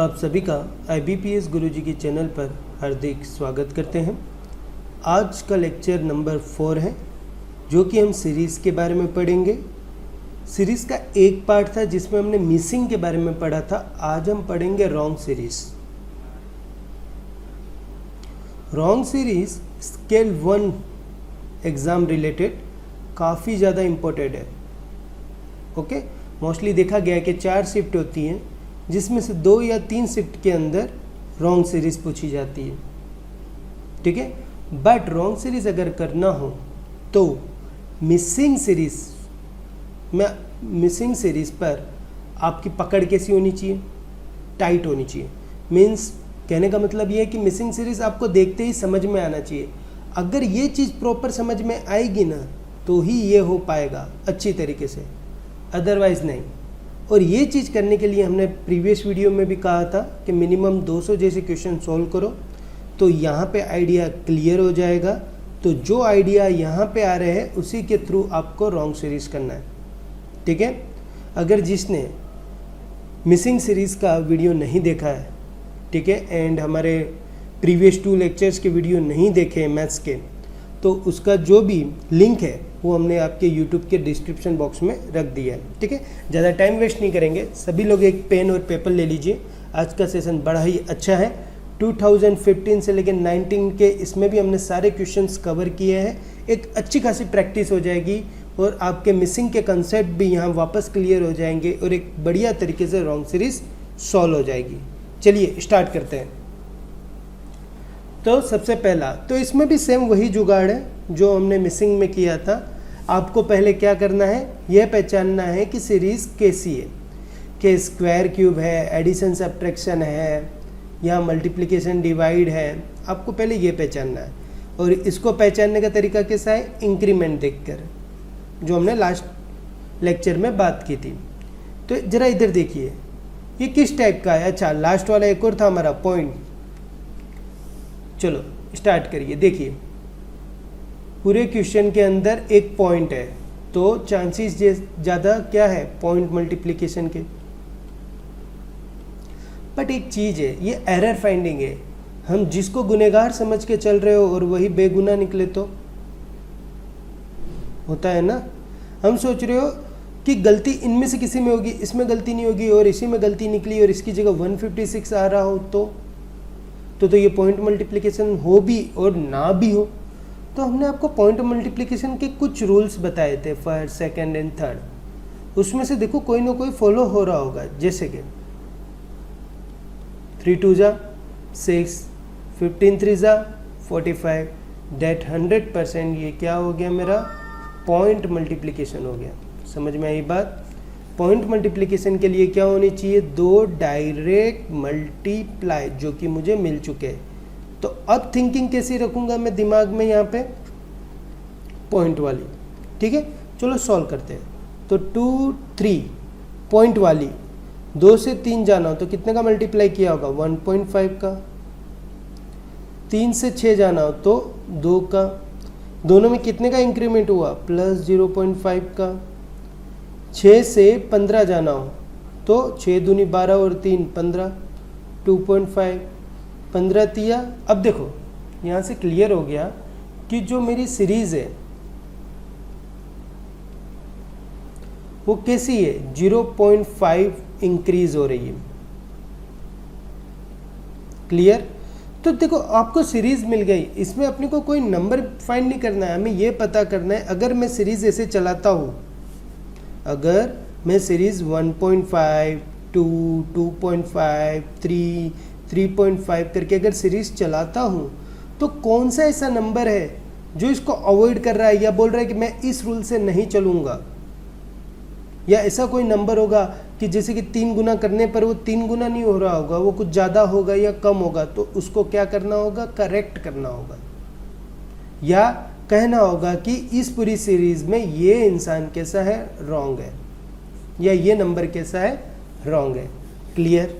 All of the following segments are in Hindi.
आप सभी का IBPS गुरुजी के चैनल पर हार्दिक स्वागत करते हैं। आज का लेक्चर नंबर 4 है जो कि हम सीरीज़ के बारे में पढ़ेंगे। सीरीज़ का एक पार्ट था जिसमें हमने मिसिंग के बारे में पढ़ा था। आज हम पढ़ेंगे wrong series. Wrong series scale 1 exam related काफ़ी ज़्यादा इम्पोर्टेंट है। ओके, मोस्टली देखा गया है कि 4 शिफ्ट होती हैं जिसमें से 2 या 3 शिफ्ट के अंदर रॉन्ग सीरीज़ पूछी जाती है। ठीक है, बट रॉन्ग सीरीज़ अगर करना हो तो मिसिंग सीरीज़ पर आपकी पकड़ कैसी होनी चाहिए? टाइट होनी चाहिए। मीन्स कहने का मतलब ये है कि मिसिंग सीरीज़ आपको देखते ही समझ में आना चाहिए। अगर ये चीज़ प्रॉपर समझ में आएगी ना तो ही ये हो पाएगा अच्छी तरीके से, अदरवाइज़ नहीं। और ये चीज़ करने के लिए हमने प्रीवियस वीडियो में भी कहा था कि मिनिमम 200 जैसे क्वेश्चन सॉल्व करो तो यहाँ पे आइडिया क्लियर हो जाएगा। तो जो आइडिया यहाँ पे आ रहे हैं उसी के थ्रू आपको रॉन्ग सीरीज़ करना है। ठीक है, अगर जिसने मिसिंग सीरीज़ का वीडियो नहीं देखा है, ठीक है, एंड हमारे प्रीवियस 2 लेक्चर्स के वीडियो नहीं देखे मैथ्स के, तो उसका जो भी लिंक है वो हमने आपके YouTube के डिस्क्रिप्शन बॉक्स में रख दिया है। ठीक है, ज़्यादा टाइम वेस्ट नहीं करेंगे। सभी लोग एक पेन और पेपर ले लीजिए। आज का सेशन बड़ा ही अच्छा है। 2015 से लेकर 19 के इसमें भी हमने सारे क्वेश्चंस कवर किए हैं। एक अच्छी खासी प्रैक्टिस हो जाएगी और आपके मिसिंग के कंसेप्ट भी यहाँ वापस क्लियर हो जाएंगे और एक बढ़िया तरीके से रॉन्ग सीरीज सॉल्व हो जाएगी। चलिए स्टार्ट करते हैं। तो सबसे पहला, तो इसमें भी सेम वही जुगाड़ है जो हमने मिसिंग में किया था। आपको पहले क्या करना है, यह पहचानना है कि सीरीज़ कैसी है, कि स्क्वायर क्यूब है, एडिशन सब्ट्रैक्शन है या मल्टीप्लिकेशन डिवाइड है। आपको पहले ये पहचानना है और इसको पहचानने का तरीका कैसा है, इंक्रीमेंट देखकर, जो हमने लास्ट लेक्चर में बात की थी। तो ज़रा इधर देखिए ये किस टाइप का है। अच्छा, लास्ट वाला एक और था हमारा पॉइंट। चलो स्टार्ट करिए। देखिए पूरे क्वेश्चन के अंदर एक पॉइंट है तो चांसेस ज़्यादा क्या है, पॉइंट मल्टीप्लिकेशन के। बट एक चीज़ है, ये एरर फाइंडिंग है। हम जिसको गुनहगार समझ के चल रहे हो और वही बेगुनाह निकले तो होता है ना। हम सोच रहे हो कि गलती इनमें से किसी में होगी, इसमें गलती नहीं होगी और इसी में गलती निकली और इसकी जगह 156 आ रहा हो तो ये पॉइंट मल्टीप्लिकेशन हो भी और ना भी हो। तो हमने आपको पॉइंट मल्टीप्लिकेशन के कुछ रूल्स बताए थे, फर्स्ट, सेकंड एंड थर्ड। उसमें से देखो कोई ना कोई फॉलो हो रहा होगा। जैसे कि 3 2 जा 6, 15 3 जा 45, डेट 100% ये क्या हो गया, मेरा पॉइंट मल्टीप्लिकेशन हो गया। समझ में आई बात? पॉइंट मल्टीप्लिकेशन के लिए क्या होनी चाहिए, 2 डायरेक्ट मल्टीप्लाई, जो कि मुझे मिल चुके हैं। तो अब थिंकिंग कैसी रखूंगा मैं दिमाग में, यहाँ पे पॉइंट वाली। ठीक है, चलो सॉल्व करते हैं। तो 2 3 पॉइंट वाली, 2 से 3 जाना हो तो कितने का मल्टीप्लाई किया होगा, 1.5 का। 3 से 6 जाना हो तो 2 का। दोनों में कितने का इंक्रीमेंट हुआ, प्लस 0.5 का। 6 से 15 जाना हो तो 6 दूनी 12 और 3 15, 2.5, 15 तिया। अब देखो यहाँ से क्लियर हो गया कि जो मेरी सीरीज है वो कैसी है, 0.5 इंक्रीज हो रही है। क्लियर? तो देखो आपको सीरीज मिल गई, इसमें अपने को कोई नंबर फाइंड नहीं करना है, हमें ये पता करना है अगर मैं सीरीज ऐसे चलाता हूँ, अगर मैं सीरीज 1.5 2 2.5 3 3.5 करके अगर सीरीज चलाता हूँ तो कौन सा ऐसा नंबर है जो इसको अवॉइड कर रहा है या बोल रहा है कि मैं इस रूल से नहीं चलूँगा। या ऐसा कोई नंबर होगा कि जैसे कि 3 गुना करने पर वो 3 गुना नहीं हो रहा होगा, वो कुछ ज़्यादा होगा या कम होगा, तो उसको क्या करना होगा, करेक्ट करना होगा। या कहना होगा कि इस पूरी सीरीज़ में ये इंसान कैसा है, रॉन्ग है, या ये नंबर कैसा है, रॉन्ग है। क्लियर?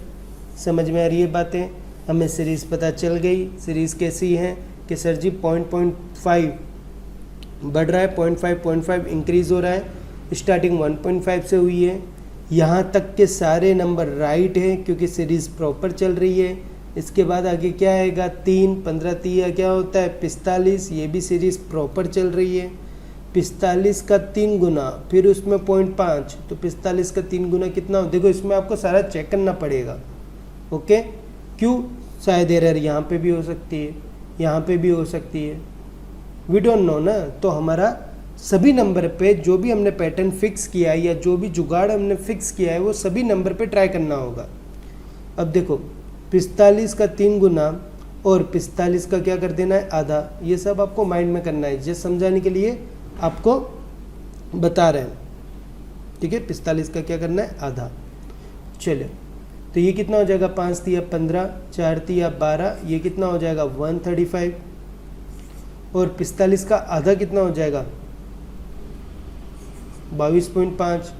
समझ में आ रही है बातें? हमें सीरीज़ पता चल गई। सीरीज़ कैसी है कि सर जी 0.5 बढ़ रहा है, 0.5 इंक्रीज़ हो रहा है, स्टार्टिंग 1.5 से हुई है, यहाँ तक के सारे नंबर राइट हैं क्योंकि सीरीज़ प्रॉपर चल रही है। इसके बाद आगे क्या आएगा, 3, 15 3 क्या होता है 45, ये भी सीरीज़ प्रॉपर चल रही है। 45 का 3 गुना, फिर उसमें 0.5, तो 45 का 3 गुना कितना हो, देखो इसमें आपको सारा चेक करना पड़ेगा। ओके, क्यों, शायद एरर यहाँ पे भी हो सकती है, यहाँ पे भी हो सकती है, वी डोंट नो ना। तो हमारा सभी नंबर पे जो भी हमने पैटर्न फिक्स किया है या जो भी जुगाड़ हमने फिक्स किया है वो सभी नंबर पे ट्राई करना होगा। अब देखो 45 का 3 गुना और 45 का क्या कर देना है आधा, ये सब आपको माइंड में करना है, जस्ट समझाने के लिए आपको बता रहे हैं। ठीक है, 45 का क्या करना है आधा। चलो तो ये कितना हो जाएगा, 5 तिया 15, 4 तिया 12, ये कितना हो जाएगा 135, और 45 का आधा कितना हो जाएगा 22.5,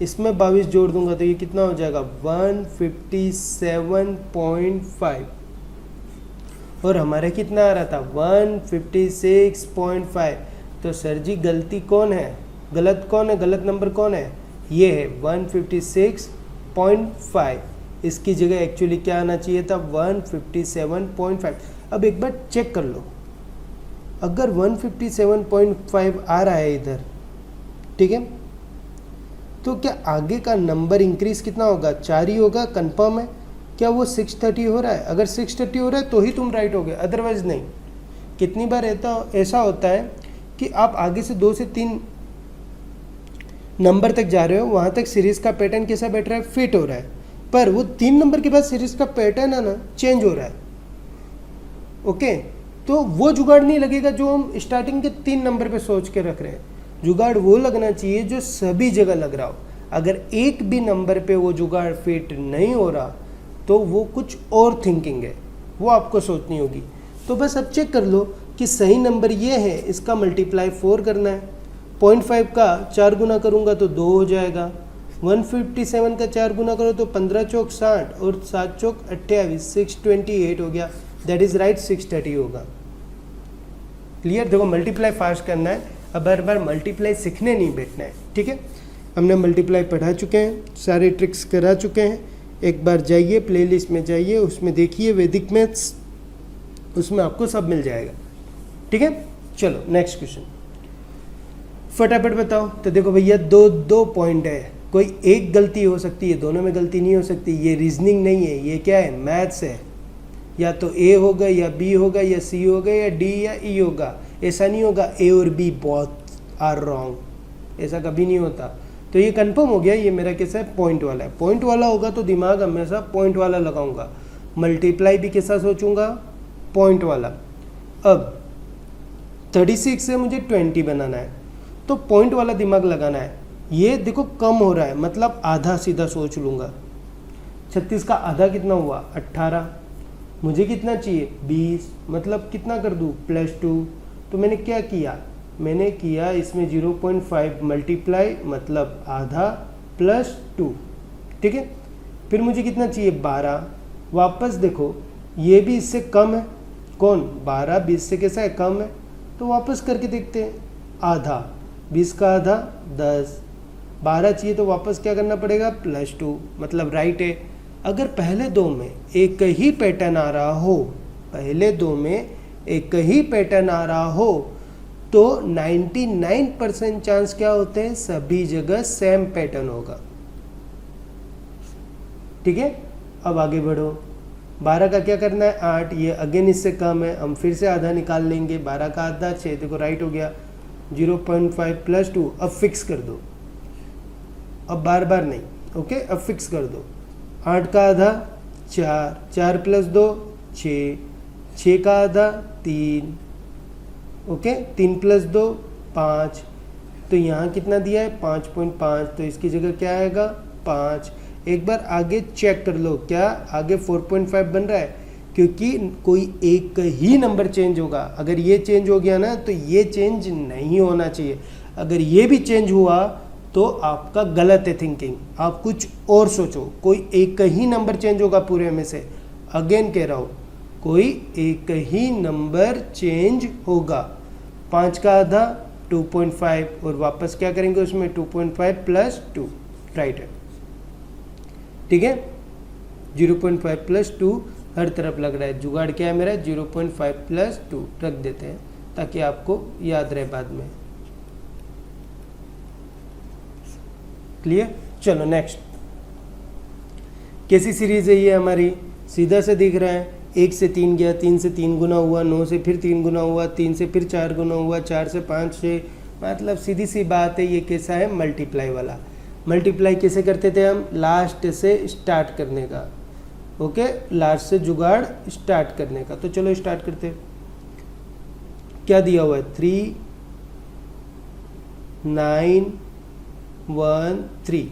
इसमें 22 जोड़ दूंगा तो ये कितना हो जाएगा 157.5, और हमारे कितना आ रहा था 156.5। तो सर जी गलती कौन है, गलत कौन है, गलत नंबर कौन है, ये है 156.5। इसकी जगह एक्चुअली क्या आना चाहिए था 157.5। अब एक बार चेक कर लो, अगर 157.5 आ रहा है इधर, ठीक है, तो क्या आगे का नंबर इंक्रीज कितना होगा, 4 ही होगा, कंफर्म है। क्या वो 630 हो रहा है, अगर 630 हो रहा है तो ही तुम राइट हो गए, अदरवाइज नहीं। कितनी बार ऐसा होता है कि आप आगे से 2 से 3 नंबर तक जा रहे हो, वहाँ तक सीरीज़ का पैटर्न कैसा बैठ रहा है, फिट हो रहा है, पर वो 3 नंबर के बाद सीरीज़ का पैटर्न है ना चेंज हो रहा है। ओके, तो वो जुगाड़ नहीं लगेगा जो हम स्टार्टिंग के 3 नंबर पे सोच के रख रहे हैं। जुगाड़ वो लगना चाहिए जो सभी जगह लग रहा हो। अगर एक भी नंबर पे वो जुगाड़ फिट नहीं हो रहा तो वो कुछ और थिंकिंग है, वो आपको सोचनी होगी। तो बस अब चेक कर लो कि सही नंबर ये है, इसका मल्टीप्लाई 4 करना है। 0.5 का 4 गुना करूँगा तो 2 हो जाएगा। 157 का 4 गुना करो तो 15 चौक 60 और 7 चौक 28, 628 हो गया। दैट इज़ राइट, 630 होगा। क्लियर, देखो मल्टीप्लाई फास्ट करना है, अब हर बार मल्टीप्लाई सीखने नहीं बैठना है। ठीक है, हमने मल्टीप्लाई पढ़ा चुके हैं, सारे ट्रिक्स करा चुके हैं। एक बार जाइए प्लेलिस्ट में जाइए, उसमें देखिए वैदिक मैथ्स, उसमें आपको सब मिल जाएगा। ठीक है, चलो नेक्स्ट क्वेश्चन फटाफट बताओ। तो देखो भैया दो पॉइंट है, कोई एक गलती हो सकती है, दोनों में गलती नहीं हो सकती। ये रीजनिंग नहीं है, ये क्या है, मैथ्स है। या तो ए होगा या बी होगा या सी होगा या डी या ई होगा। ऐसा नहीं होगा ए और बी बोथ आर रॉन्ग, ऐसा कभी नहीं होता। तो ये कंफर्म हो गया, ये मेरा कैसा है, पॉइंट वाला है। पॉइंट वाला होगा तो दिमाग हमेशा पॉइंट वाला लगाऊंगा। मल्टीप्लाई भी कैसा सोचूंगा, पॉइंट वाला। अब 36 से मुझे 20 बनाना है तो पॉइंट वाला दिमाग लगाना है। ये देखो कम हो रहा है, मतलब आधा सीधा सोच लूँगा। 36 का आधा कितना हुआ 18, मुझे कितना चाहिए 20, मतलब कितना कर दूँ +2। तो मैंने क्या किया, मैंने किया इसमें 0.5 मल्टीप्लाई, मतलब आधा +2। ठीक है, फिर मुझे कितना चाहिए 12। वापस देखो ये भी इससे कम है, कौन 12 20 से कैसा है, कम है। तो वापस करके देखते हैं, आधा 20 का आधा 10, 12 चाहिए तो वापस क्या करना पड़ेगा +2, मतलब राइट है। अगर पहले दो में एक ही पैटर्न आ रहा हो, पहले दो में एक ही पैटर्न आ रहा हो तो 99% चांस क्या होते हैं, सभी जगह सेम पैटर्न होगा। ठीक है, अब आगे बढ़ो। 12 का क्या करना है 8, ये अगेन इससे कम है, हम फिर से आधा निकाल लेंगे। 12 का आधा 6, देखो राइट हो गया। 0.5 +2, अब फिक्स कर दो, अब बार बार नहीं। ओके, अब फिक्स कर दो। 8 का आधा 4, 4 + 2 6, 6 का आधा 3, ओके 3 + 2 5। तो यहाँ कितना दिया है 5.5, तो इसकी जगह क्या आएगा 5। एक बार आगे चेक कर लो, क्या आगे 4.5 बन रहा है, क्योंकि कोई एक ही नंबर चेंज होगा। अगर ये चेंज हो गया ना तो ये चेंज नहीं होना चाहिए। अगर ये भी चेंज हुआ तो आपका गलत है थिंकिंग, आप कुछ और सोचो। कोई एक ही नंबर चेंज होगा पूरे में से, अगेन कह रहा हूँ कोई एक ही नंबर चेंज होगा। 5 का आधा 2.5 और वापस क्या करेंगे उसमें 2.5 + 2, राइट है। ठीक है, 0.5 प्लस 2 हर तरफ लग रहा है। जुगाड़ क्या है मेरा, 0.5 प्लस 2 रख देते हैं ताकि आपको याद रहे बाद में। क्लियर, चलो नेक्स्ट। कैसी सीरीज है ये हमारी, सीधा से दिख रहा है, 1 से 3 गया, 3 से 3 गुना हुआ, 9 से फिर 3 गुना हुआ, 3 से फिर 4 गुना हुआ, 4 से 5 6, मतलब सीधी सी बात है। ये कैसा है, मल्टीप्लाई वाला। मल्टीप्लाई कैसे करते थे हम, लास्ट से स्टार्ट करने का, ओके, लास्ट से जुगाड़ स्टार्ट करने का। तो चलो स्टार्ट करते हैं। क्या दिया हुआ है, 3 9 1 3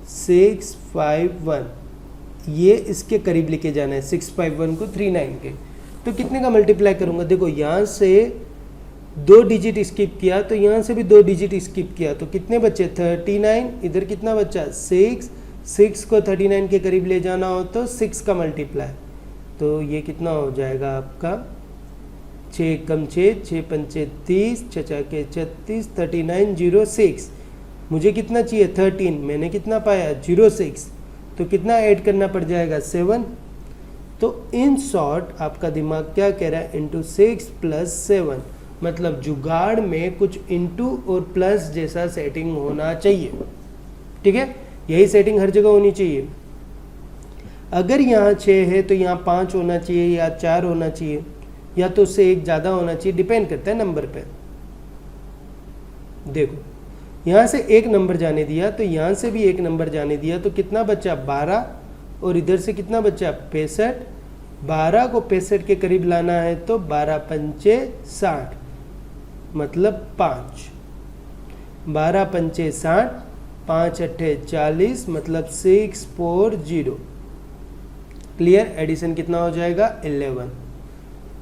6 5 1, ये इसके करीब लेके जाना है, 6 5 1 को 3 9 के। तो कितने का मल्टीप्लाई करूंगा, देखो यहाँ से 2 डिजिट स्किप किया तो यहाँ से भी 2 डिजिट स्किप किया, तो कितने बच्चे 39, इधर कितना बच्चा 6, 6 को 39 के करीब ले जाना हो तो 6 का मल्टीप्लाई, तो ये कितना हो जाएगा आपका 6 कम 6, 6 पंचे 30, 6 के 36, 39 06, मुझे कितना चाहिए 13, मैंने कितना पाया 06, तो कितना ऐड करना पड़ जाएगा 7। तो इन शॉर्ट आपका दिमाग क्या कह रहा है, इंटू 6 प्लस 7, मतलब जुगाड़ में कुछ इंटू और प्लस जैसा सेटिंग होना चाहिए। ठीक है, यही सेटिंग हर जगह होनी चाहिए। अगर यहाँ 6 है तो यहाँ 5 होना चाहिए या 4 होना चाहिए, या तो उससे एक ज़्यादा होना चाहिए, डिपेंड करता है नंबर पे। देखो यहाँ से एक नंबर जाने दिया तो यहाँ से भी एक नंबर जाने दिया, तो कितना बचा 12, और इधर से कितना बचा 65। 12 को 65 के करीब लाना है तो 12 पंचे 60, मतलब 5, 12 पंचे 60, 5 अट्ठे 40, मतलब 640। क्लियर, एडिशन कितना हो जाएगा 11।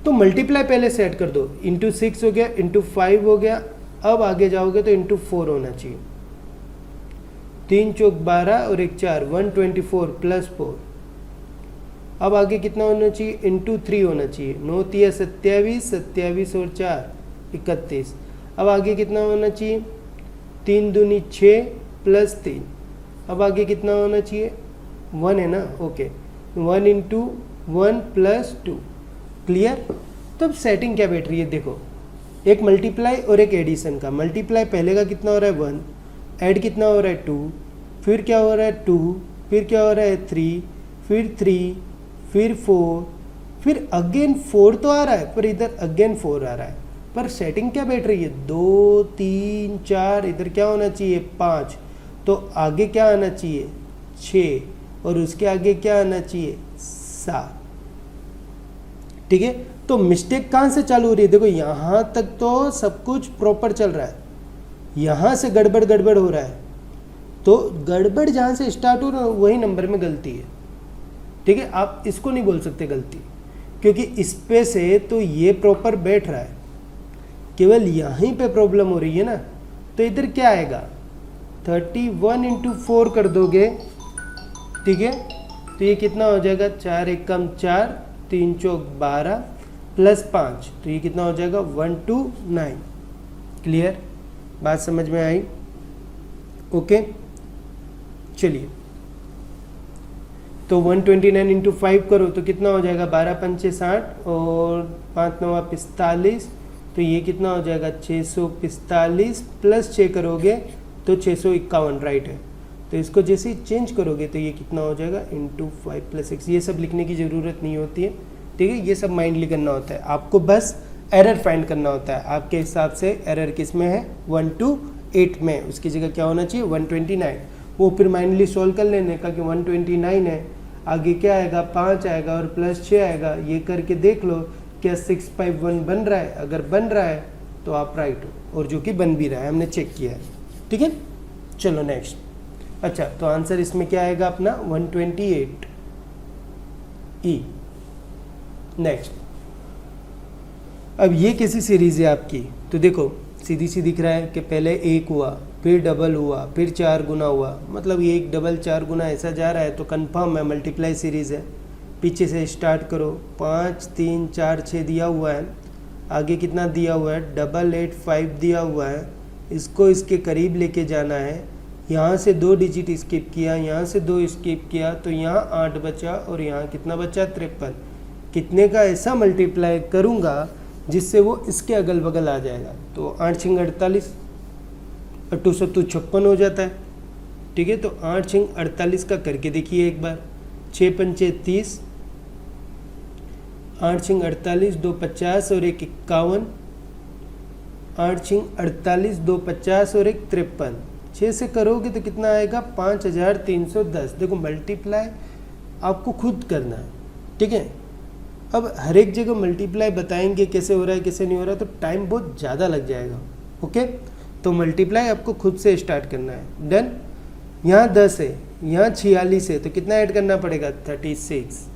तो मल्टीप्लाई पहले सेट कर दो, इंटू 6 हो गया, इंटू 5 हो गया, अब आगे जाओगे तो इंटू 4 होना चाहिए, 3 चौक 12 और 1 4, 124 प्लस 4। अब आगे कितना होना चाहिए, इंटू 3 होना चाहिए, 9 तिया 27, 27 और 4 31। अब आगे कितना होना चाहिए, 3 दूनी 6 प्लस 3। अब आगे कितना होना चाहिए 1 है ना, ओके, 1 इंटू 1 प्लस 2। क्लियर, तब सेटिंग क्या बैठ रही है, देखो एक मल्टीप्लाई और एक एडिशन का। मल्टीप्लाई पहले का कितना हो रहा है 1, ऐड कितना हो रहा है 2, फिर क्या हो रहा है 2, फिर क्या हो रहा है 3, फिर 3, फिर 4, फिर अगेन 4 तो आ रहा है पर इधर अगेन 4 आ रहा है, पर सेटिंग क्या बैठ रही है 2 3 4, इधर क्या होना चाहिए 5, तो आगे क्या आना चाहिए 6, और उसके आगे क्या आना चाहिए 7। ठीक है, तो मिस्टेक कहाँ से चालू हो रही है, देखो यहाँ तक तो सब कुछ प्रॉपर चल रहा है, यहाँ से गड़बड़ गड़बड़ हो रहा है, तो गड़बड़ जहाँ से स्टार्ट हो रहा है वही नंबर में गलती है। ठीक है, आप इसको नहीं बोल सकते गलती, क्योंकि इस पे से तो ये प्रॉपर बैठ रहा है, केवल यहीं पे प्रॉब्लम हो रही है ना। तो इधर क्या आएगा 31 इंटू 4 कर दोगे, ठीक है, तो ये कितना हो जाएगा 4 एकम 4, 3 चौक 12 प्लस 5, तो ये कितना हो जाएगा 129। क्लियर, बात समझ में आई, ओके। चलिए, तो 129 इंटू 5 करो तो कितना हो जाएगा 12 पंचे 60 और 5 9 45, तो ये कितना हो जाएगा 645 प्लस 6 करोगे तो 651, राइट है। तो इसको जैसे ही चेंज करोगे तो ये कितना हो जाएगा इंटू 5 प्लस 6। ये सब लिखने की ज़रूरत नहीं होती है, ठीक है, ये सब माइंडली करना होता है, आपको बस एरर फाइंड करना होता है। आपके हिसाब से एरर किस में है 128 में, उसकी जगह क्या होना चाहिए 129, वो फिर माइंडली सॉल्व कर लेने का कि 129 है, आगे क्या आएगा 5 आएगा और प्लस 6 आएगा, ये करके देख लो क्या 651 बन रहा है। अगर बन रहा है तो आप राइट हो, और जो कि बन भी रहा है, हमने चेक किया है। ठीक है, चलो नेक्स्ट। अच्छा, तो आंसर इसमें क्या आएगा अपना 128 ई। नेक्स्ट, अब ये कैसी सीरीज है आपकी, तो देखो सीधी सी दिख रहा है कि पहले 1 हुआ, फिर डबल हुआ, फिर 4 गुना हुआ, मतलब 1 डबल 4 गुना ऐसा जा रहा है, तो कंफर्म है मल्टीप्लाई सीरीज है। पीछे से स्टार्ट करो, 5 3 4 6 दिया हुआ है, आगे कितना दिया हुआ है 885 दिया हुआ है, इसको इसके करीब लेके जाना है, यहाँ से 2 डिजिट स्किप किया, यहाँ से 2 स्किप किया, तो यहाँ 8 बचा और यहाँ कितना बचा 53। कितने का ऐसा मल्टीप्लाई करूँगा जिससे वो इसके अगल बगल आ जाएगा। तो 8 छिंग 48 और 2 सत्तू 56 हो जाता है। ठीक है, तो 8 छिंग 48 का करके देखिए एक बार। 6 पंचे 30, 8 छिंग 48, 2 50 और 1 51, 8 छिंग 48, 2 50 और 1 53। 6 से करोगे तो कितना आएगा 5310। देखो मल्टीप्लाई आपको खुद करना है। ठीक है, अब हर एक जगह मल्टीप्लाई बताएंगे कैसे हो रहा है कैसे नहीं हो रहा, तो टाइम बहुत ज़्यादा लग जाएगा। ओके, तो मल्टीप्लाई आपको खुद से स्टार्ट करना है। डन। यहाँ 10 है, यहाँ 46 है, तो कितना ऐड करना पड़ेगा 36।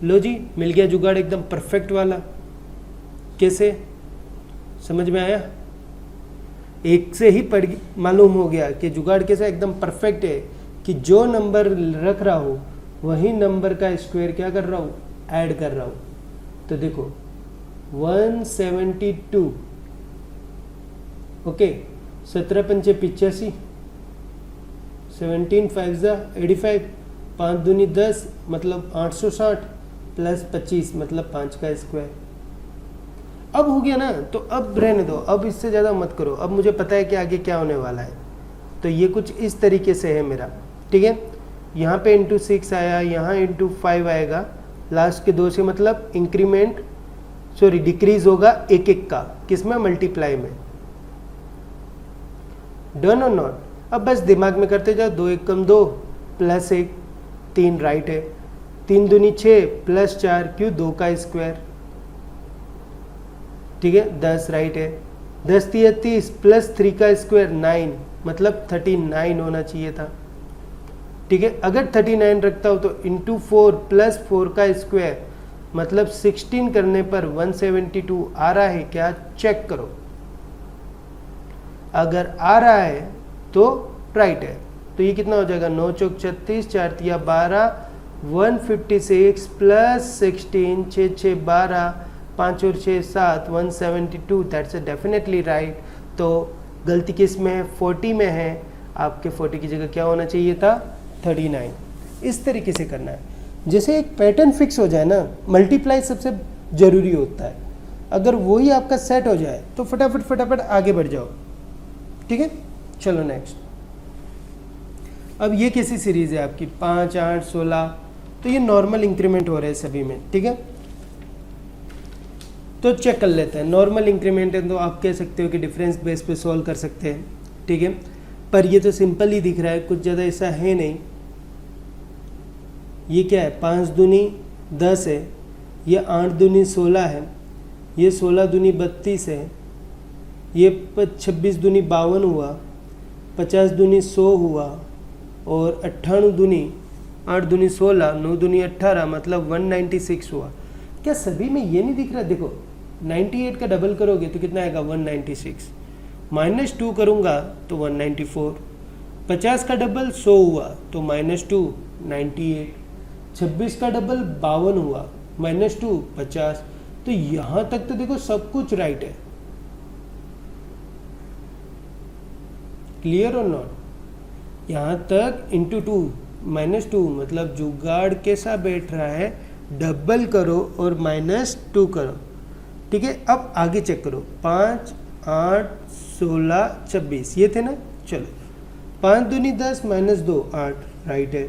लो जी, मिल गया जुगाड़ एकदम परफेक्ट वाला। कैसे, समझ में आया? एक से ही पढ़ मालूम हो गया कि जुगाड़ कैसा एकदम परफेक्ट है कि जो नंबर रख रहा हूँ वही नंबर का स्क्वायर क्या कर रहा हूँ, ऐड कर रहा हूँ। तो देखो 172, ओके, 17 पंचे 85, 17 5 85, 5 दूनी 10 मतलब 860 प्लस 25 मतलब 5 का स्क्वायर। अब हो गया ना, तो अब रहने दो, अब इससे ज़्यादा मत करो। अब मुझे पता है कि आगे क्या होने वाला है। तो ये कुछ इस तरीके से है मेरा। ठीक है, यहाँ पे इंटू 6 आया, यहाँ इंटू 5 आएगा, लास्ट के 2 से मतलब इंक्रीमेंट डिक्रीज होगा एक एक का, किसमें, मल्टीप्लाई में। डन और नॉट? अब बस दिमाग में करते जाओ। 2 1 कम 2 प्लस 1 3 राइट है, 3 दूनी 6 प्लस 4 क्यों, 2 का स्क्वायर। ठीक है, 10 राइट है, 10 3 30 प्लस 3 का स्क्वायर 9 मतलब 39 होना चाहिए था। ठीक है, अगर 39 रखता हो तो इंटू 4 प्लस 4 का स्क्वायर मतलब 16 करने पर 172 आ रहा है क्या, चेक करो। अगर आ रहा है तो राइट है। तो ये कितना हो जाएगा, 9 चौक 36, 4 तिया 12, 156 प्लस 16, 6 6 12, 5 और 6 7, 172, दैट्स डेफिनेटली राइट। तो गलती किस में है, 40 में है। आपके 40 की जगह क्या होना चाहिए था, 39। इस तरीके से करना है। जैसे एक पैटर्न फिक्स हो जाए ना, मल्टीप्लाई सबसे ज़रूरी होता है। अगर वही आपका सेट हो जाए तो फटाफट फटाफट आगे बढ़ जाओ। ठीक है, चलो नेक्स्ट। अब ये कैसी सीरीज़ है आपकी, 5 8 16, तो ये नॉर्मल इंक्रीमेंट हो रहे हैं सभी में। ठीक है, तो चेक कर लेते हैं। नॉर्मल इंक्रीमेंट है तो आप कह सकते हो कि डिफरेंस बेस पे सॉल्व कर सकते हैं। ठीक है, पर ये तो सिंपल ही दिख रहा है, कुछ ज़्यादा ऐसा है नहीं। ये क्या है, 5 दूनी 10 है, ये 8 दूनी 16 है, ये 16 दूनी 32 है, ये 26 दूनी 52 हुआ, 50 दूनी 100 हुआ, और 98 दूनी 8 दूनी 16, 9 दूनी 18 मतलब 196 हुआ। क्या सभी में ये नहीं दिख रहा? देखो 98 का डबल करोगे तो कितना आएगा, 196, -2 करूँगा तो 194, 50 का डबल 100 हुआ तो -2 98, 26 का डबल 52 हुआ, -2 50। तो यहाँ तक तो देखो सब कुछ राइट है। क्लियर और नॉट? यहाँ तक इंटू 2 -2 मतलब जुगाड़ कैसा बैठ रहा है, डबल करो और -2 करो। ठीक है, अब आगे चेक करो। 5 8 16 26 ये थे ना। चलो 5 दूनी 10 -2 8 राइट है।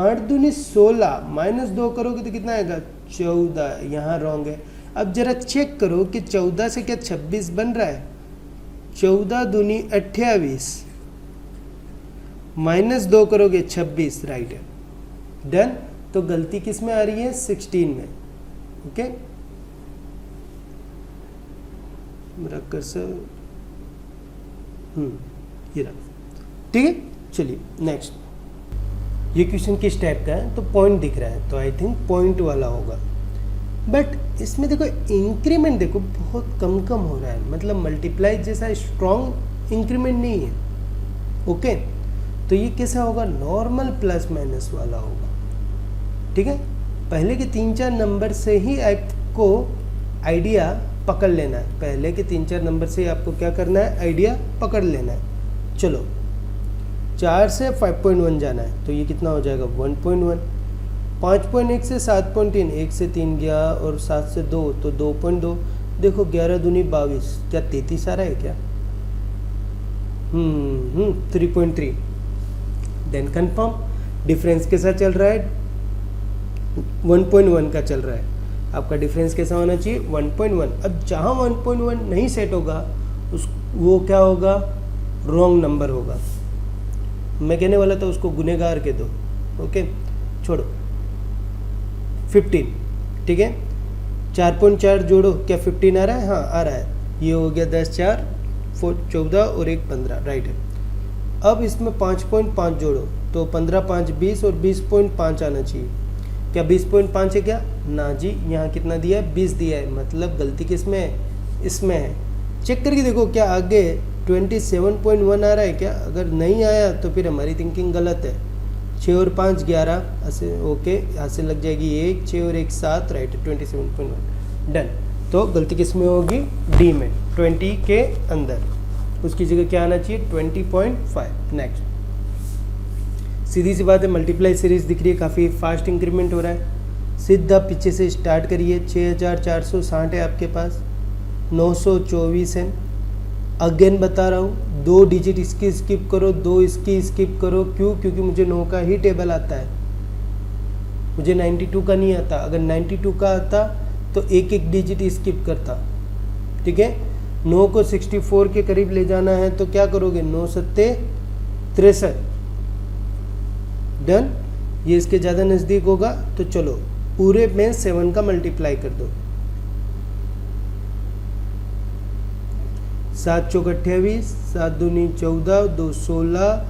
8 दूनी 16 -2 करोगे तो कितना आएगा, 14। यहाँ रॉन्ग है। अब जरा चेक करो कि 14 से क्या 26 बन रहा है। 14 दूनी 28 -2 करोगे 26 राइट है। डन। तो गलती किस में आ रही है, 16 में। ओके, मेरा कर्सर ये रहा। ठीक है, चलिए नेक्स्ट। ये क्वेश्चन किस टाइप का है, तो पॉइंट दिख रहा है तो आई थिंक पॉइंट वाला होगा। बट इसमें देखो इंक्रीमेंट देखो बहुत कम हो रहा है, मतलब मल्टीप्लाई जैसा स्ट्रॉन्ग इंक्रीमेंट नहीं है। ओके, तो ये कैसा होगा, नॉर्मल प्लस माइनस वाला होगा। ठीक है, पहले के 3-4 नंबर से ही आपको आइडिया पकड़ लेना है। पहले के 3-4 नंबर से आपको क्या करना है, आइडिया पकड़ लेना है। चलो 4 से 5.1 जाना है, तो ये कितना हो जाएगा 1.1। 5.1 से 7.3, 1 से 3 गया और 7 से 2 तो 2.2। देखो 11 दूनी 22, क्या 33 आ रहा है क्या? 3.3। देन कंफर्म डिफरेंस कैसा चल रहा है? 1.1 का चल रहा है। आपका डिफरेंस कैसा होना चाहिए? 1.1। अब जहाँ 1.1 नहीं सेट होगा वो क्या होगा? रॉन्ग नंबर होगा। मैं कहने वाला था उसको गुनेगार के दो, ओके छोड़ो। 15, ठीक है। 4.4 जोड़ो, क्या 15 आ रहा है? हाँ आ रहा है। ये हो गया 10, 4, 14 और 1 15, राइट है। अब इसमें 5.5 जोड़ो तो 15, 5 20 और 20.5 आना चाहिए। क्या 20.5 है क्या? ना जी, यहाँ कितना दिया है? 20 दिया है, मतलब गलती किस में है? इसमें है। चेक करके देखो क्या आगे 27.1 आ रहा है क्या? अगर नहीं आया तो फिर हमारी थिंकिंग गलत है। 6 और 5 11 ऐसे, ओके यहाँ से लग जाएगी 1, 6 और 1 7, राइट है 27.1 डन। तो गलती किस में होगी? डी में, 20 के अंदर। उसकी जगह क्या आना चाहिए? 20.5। नेक्स्ट, सीधी सी बात है, मल्टीप्लाई सीरीज दिख रही है, काफ़ी फास्ट इंक्रीमेंट हो रहा है। सीधा पीछे से स्टार्ट करिए। 6460 है आपके पास, 924 है। अगेन बता रहा हूँ, 2 डिजिट इसकी स्किप करो, 2 इसकी स्किप करो। क्यों? क्योंकि मुझे 9 का ही टेबल आता है, मुझे 92 का नहीं आता। अगर 92 का आता तो एक एक डिजिट स्किप करता, ठीक है। 9 को 64 के करीब ले जाना है तो क्या करोगे? 9 सत्ते 63, डन। ये इसके ज़्यादा नज़दीक होगा तो चलो पूरे में 7 का मल्टीप्लाई कर दो। 7 चौक 28, 7 दूनी 14, 2 16,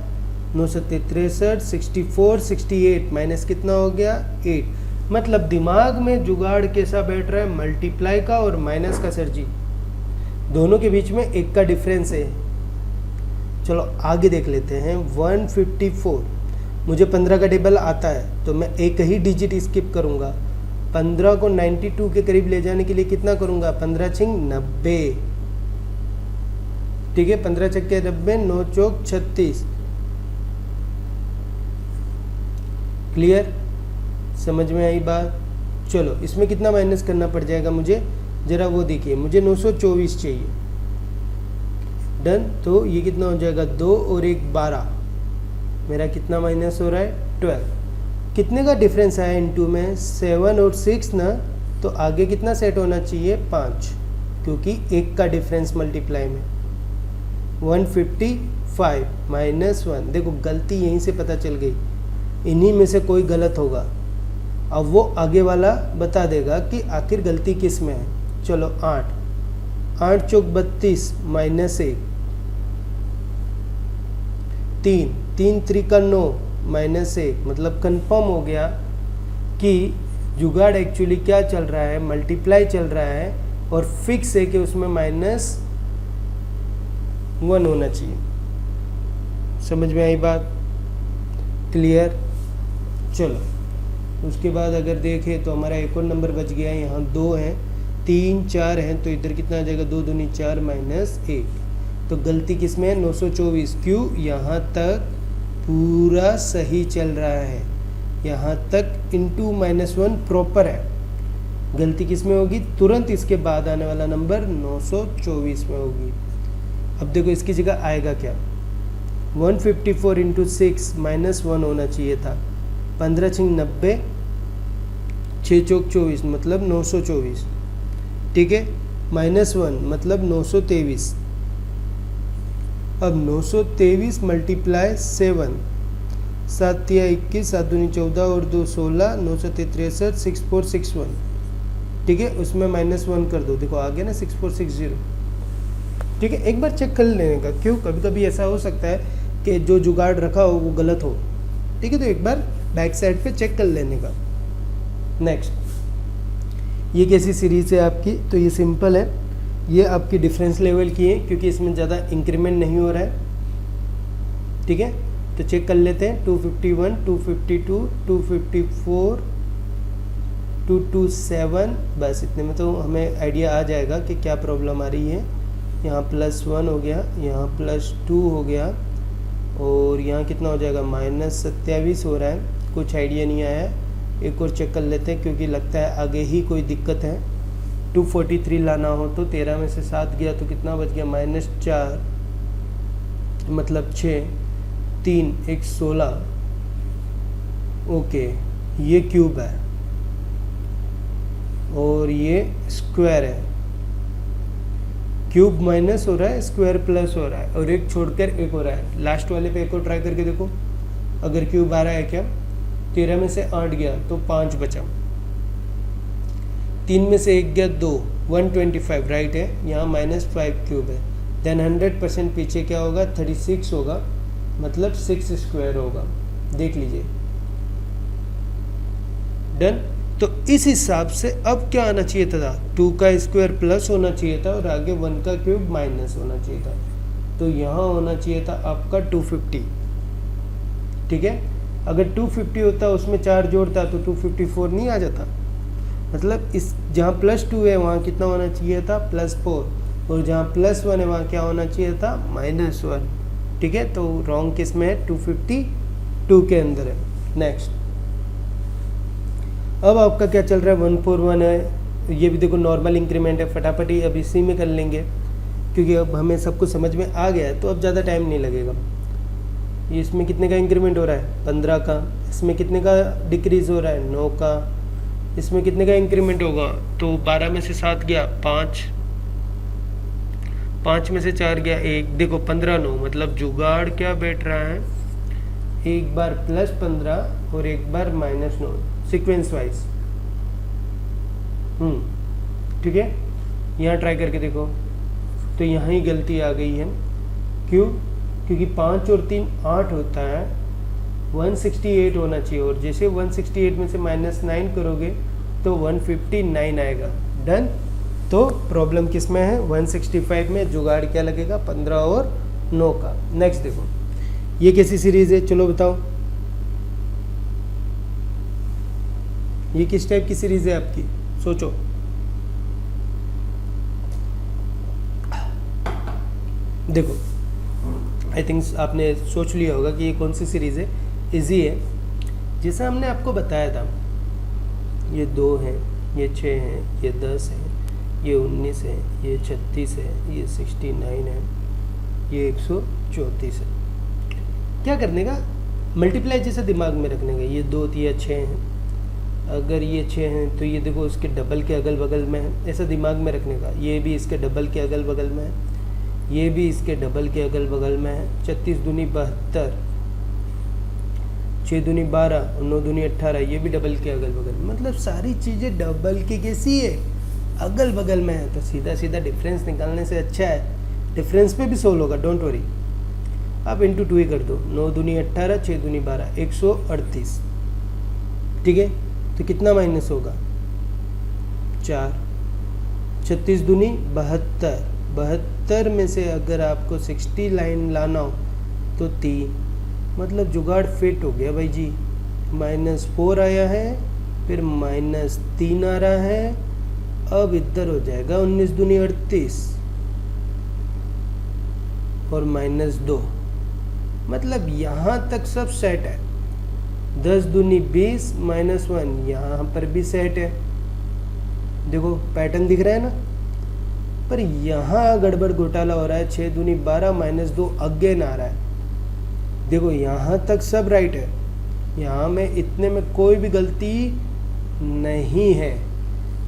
9 सत्ते 63, 64, 68 माइनस कितना हो गया? 8। मतलब दिमाग में जुगाड़ कैसा बैठ रहा है? मल्टीप्लाई का और माइनस का। सर जी दोनों के बीच में 1 का डिफरेंस है। चलो आगे देख लेते हैं। 154, मुझे 15 का टेबल आता है तो मैं एक ही डिजिट स्किप करूंगा। 15 को 92 के करीब ले जाने के लिए कितना करूंगा? 15 छिंग 90, ठीक है। 15 छक्के 90, 9 चौक 36। क्लियर? समझ में आई बात? चलो इसमें कितना माइनस करना पड़ जाएगा मुझे, जरा वो देखिए। मुझे 924 चाहिए, डन। तो ये कितना हो जाएगा? 2 और 1 12, मेरा कितना माइनस हो रहा है? 12। कितने का डिफरेंस आया इनटू में? 7 और 6 ना, तो आगे कितना सेट होना चाहिए? 5, क्योंकि 1 का डिफरेंस मल्टीप्लाई में। 155 माइनस 1, देखो गलती यहीं से पता चल गई, इन्हीं में से कोई गलत होगा। अब वो आगे वाला बता देगा कि आखिर गलती किस में है। चलो 8 चौक 32 माइनस 1, 3 त्रिका 9 माइनस 1। मतलब कंफर्म हो गया कि जुगाड़ एक्चुअली क्या चल रहा है? मल्टीप्लाई चल रहा है, और फिक्स है कि उसमें -1 होना चाहिए। समझ में आई बात? क्लियर? चलो उसके बाद अगर देखें तो हमारा एक और नंबर बच गया है। यहाँ 2 हैं, 3 4 हैं, तो इधर कितना आ जाएगा? 2 दूनी 4 माइनस 1। तो गलती किस में है? 924। क्यों? यहाँ तक पूरा सही चल रहा है, यहाँ तक इंटू -1 प्रॉपर है। गलती किस में होगी? तुरंत इसके बाद आने वाला नंबर 924 में होगी। अब देखो इसकी जगह आएगा क्या? 154 इंटू 6 -1 होना चाहिए था। 15 छिंग 90, 6 चौक 24 मतलब 924, ठीक है। -1 मतलब 923। अब 923 मल्टीप्लाई 7, 7 तिया 21, 7 दूनी 14 और 2 16, 9 सत्ते 63, 6461, ठीक है। उसमें -1 कर दो, देखो आ गया ना 6460, ठीक है। एक बार चेक कर लेने का, क्यों? कभी कभी ऐसा हो सकता है कि जो जुगाड़ रखा हो वो गलत हो, ठीक है। तो एक बार बैक साइड पे चेक कर लेने का। नेक्स्ट, ये कैसी सीरीज है आपकी? तो ये सिंपल है, ये आपकी डिफरेंस लेवल की है, क्योंकि इसमें ज़्यादा इंक्रीमेंट नहीं हो रहा है, ठीक है। तो चेक कर लेते हैं। 251, 252, 254, 227, बस इतने में तो हमें आइडिया आ जाएगा कि क्या प्रॉब्लम आ रही है। यहाँ +1 हो गया, यहाँ +2 हो गया, और यहाँ कितना हो जाएगा -27 हो रहा है, कुछ आइडिया नहीं आया है। एक और चेक कर लेते हैं क्योंकि लगता है आगे ही कोई दिक्कत है। 243 लाना हो तो 13 में से 7 गया तो कितना बच गया -4 मतलब 6, 3 1 16। ओके ये क्यूब है और ये स्क्वायर है। क्यूब माइनस हो रहा है, स्क्वायर प्लस हो रहा है और एक छोड़कर एक हो रहा है। लास्ट वाले पे एक और ट्राई करके देखो, अगर क्यूब आ रहा है क्या। 13 में से 8 गया तो 5 बचा, 3 में से 1 गया 2, 125 राइट है। यहाँ -5 क्यूब है। देन 100% पीछे क्या होगा 36 होगा, मतलब 6 स्क्वायर होगा। देख लीजिए डन। तो इस हिसाब से अब क्या आना चाहिए था, 2 का स्क्वायर प्लस होना चाहिए था और आगे 1 का क्यूब माइनस होना चाहिए था। तो यहाँ होना चाहिए था आपका 250। ठीक है, अगर 250 होता उसमें 4 जोड़ता तो 254 नहीं आ जाता। मतलब इस जहाँ +2 है वहाँ कितना होना चाहिए था +4, और जहाँ +1 है वहाँ क्या होना चाहिए था -1। ठीक है, तो रॉन्ग किस में है 252 के अंदर है। नेक्स्ट, अब आपका क्या चल रहा है 141 है। ये भी देखो नॉर्मल इंक्रीमेंट है, फटाफट ही अब इसी में कर लेंगे क्योंकि अब हमें सब कुछ समझ में आ गया है तो अब ज़्यादा टाइम नहीं लगेगा। ये इसमें कितने का इंक्रीमेंट हो रहा है 15 का, इसमें कितने का डिक्रीज़ हो रहा है 9 का, इसमें कितने का इंक्रीमेंट होगा तो 12 में से 7 गया 5, 5 में से 4 गया 1, देखो 15 9, मतलब जुगाड़ क्या बैठ रहा है, एक बार +15 और एक बार -9 सीक्वेंस वाइज। ठीक है, यहाँ ट्राई करके देखो तो यहाँ ही गलती आ गई है। क्यों, क्योंकि 5 और 3 8 होता है, 168 होना चाहिए और जैसे 168 में से -9 करोगे तो 159 आएगा। डन। तो प्रॉब्लम किस में है 165 में, जुगाड़ क्या लगेगा 15 और 9 का। नेक्स्ट देखो, ये कैसी सीरीज है चलो बताओ, ये किस टाइप की सीरीज है आपकी, सोचो। देखो आई थिंक आपने सोच लिया होगा कि ये कौन सी सीरीज है। इजी है, जैसा हमने आपको बताया था, ये 2 हैं, ये 6 हैं, ये 10 है, ये 19 है, ये 36 है, ये 69 है, ये 134 है। क्या करने का, मल्टीप्लाई जैसे दिमाग में रखने का। ये 2 या 6 हैं, अगर ये 6 हैं तो ये देखो इसके डबल के अगल बगल में है, ऐसा दिमाग में रखने का। ये भी इसके डबल के अगल बगल में है, ये भी इसके डबल के अगल बगल में है। 36 दूनी 72, 6 दूनी 12 और 9 दूनी 18, ये भी डबल के अगल बगल। मतलब सारी चीज़ें डबल की कैसी है, अगल बगल में है। तो सीधा सीधा डिफरेंस निकालने से अच्छा है डिफरेंस पे भी सोल्व होगा, डोंट वरी। आप इंटू 2 ही कर दो, 9 दूनी 18, 6 दूनी 12, 138। ठीक है, तो कितना माइनस होगा 4, 36 दूनी 72, 72 में से अगर आपको 60 लाइन लाना हो तो 3, मतलब जुगाड़ फिट हो गया भाई जी। -4 आया है, फिर -3 आ रहा है, अब इधर हो जाएगा 19 दूनी 38 और -2, मतलब यहाँ तक सब सेट है। 10 दूनी 20 -1 यहाँ पर भी सेट है। देखो पैटर्न दिख रहा है ना, पर यहाँ गड़बड़ घोटाला हो रहा है। 6 दूनी 12 -2 अगेन आ रहा है। देखो यहाँ तक सब राइट है, यहाँ में इतने में कोई भी गलती नहीं है,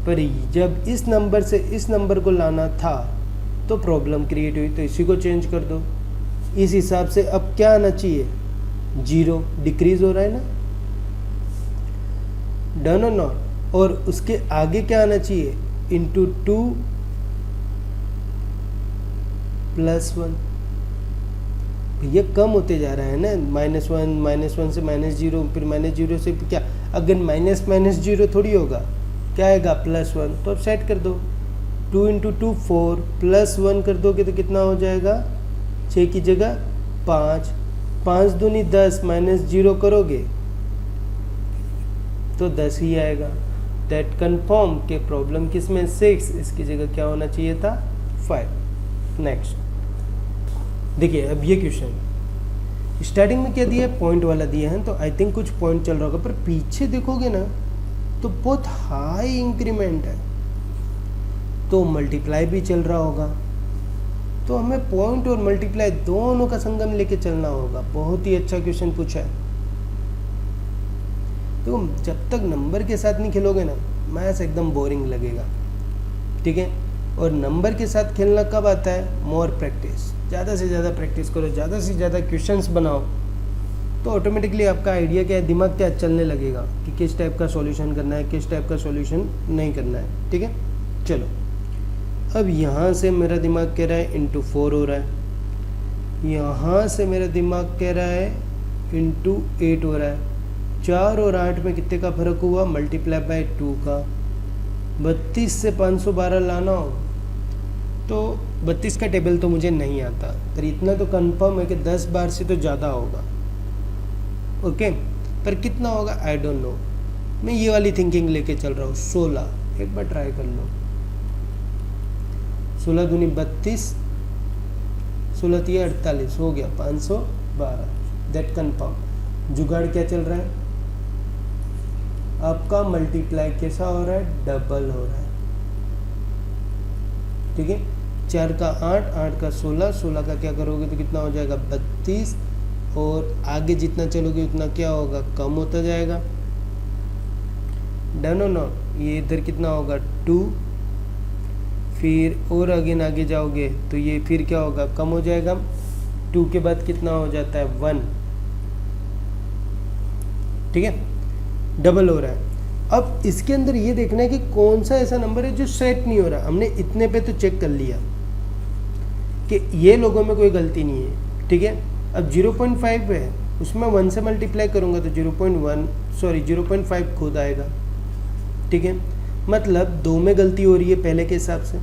पर जब इस नंबर से इस नंबर को लाना था तो प्रॉब्लम क्रिएट हुई, तो इसी को चेंज कर दो। इस हिसाब से अब क्या आना चाहिए 0, डिक्रीज हो रहा है ना, डन और नॉट। और उसके आगे क्या आना चाहिए इंटू 2 +1। ये कम होते जा रहा है ना, -1 से -0, फिर -0 से क्या, अगर -0 थोड़ी होगा, क्या आएगा +1। तो अब सेट कर दो, 2 × 2 4 +1 कर दोगे तो कितना हो जाएगा 6 की जगह 5, 5 दूनी 10 -0 करोगे तो 10 ही आएगा। दैट कन्फर्म के प्रॉब्लम किस में 6, इसकी जगह क्या होना चाहिए था 5। नेक्स्ट देखिए, अब ये क्वेश्चन स्टार्टिंग में क्या दिया है, पॉइंट वाला दिया है, तो आई थिंक कुछ पॉइंट चल रहा होगा, पर पीछे देखोगे ना तो बहुत हाई इंक्रीमेंट है, तो मल्टीप्लाई भी चल रहा होगा, तो हमें पॉइंट और मल्टीप्लाई दोनों का संगम लेके चलना होगा। बहुत ही अच्छा क्वेश्चन पूछा है। तो जब तक नंबर के साथ नहीं खेलोगे ना, मैथ्स एकदम बोरिंग लगेगा, ठीक है। और नंबर के साथ खेलना कब आता है, मोर प्रैक्टिस, ज़्यादा से ज़्यादा प्रैक्टिस करो, ज़्यादा से ज़्यादा क्वेश्चंस बनाओ, तो ऑटोमेटिकली आपका आइडिया क्या है, दिमाग क्या चलने लगेगा कि किस टाइप का सॉल्यूशन करना है, किस टाइप का सॉल्यूशन नहीं करना है, ठीक है। चलो अब यहाँ से मेरा दिमाग कह रहा है इंटू 4 हो रहा है, यहाँ से मेरा दिमाग कह रहा है इंटू 8 हो रहा है। 4 और 8 में कितने का फर्क हुआ, मल्टीप्लाई बाय 2 का। 32 से 512 लाना हो तो 32 का टेबल तो मुझे नहीं आता, पर इतना तो कंफर्म है कि 10 बार से तो ज़्यादा होगा, ओके। पर कितना होगा आई डोंट नो, मैं ये वाली थिंकिंग लेके चल रहा हूँ। 16 एक बार ट्राई कर लो, 16 दूनी 32, 16 तिया 48 हो गया 512, दैट कंफर्म। जुगाड़ क्या चल रहा है आपका, मल्टीप्लाई कैसा हो रहा है, डबल हो रहा है, ठीक है। 4 का 8, 8 का 16, 16 का क्या करोगे तो कितना हो जाएगा 32, और आगे जितना चलोगे उतना क्या होगा, कम होता जाएगा, डन हो ना। ये इधर कितना होगा 2, फिर और अगेन आगे जाओगे तो ये फिर क्या होगा, कम हो जाएगा। 2 के बाद कितना हो जाता है 1, ठीक है, डबल हो रहा है। अब इसके अंदर ये देखना है कि कौन सा ऐसा नंबर है जो सेट नहीं हो रहा। हमने इतने पे तो चेक कर लिया कि ये लोगों में कोई गलती नहीं है, ठीक है। अब 0.5 है, उसमें 1 से मल्टीप्लाई करूंगा तो 0.5 खुद आएगा, ठीक है। मतलब 2 में गलती हो रही है पहले के हिसाब से।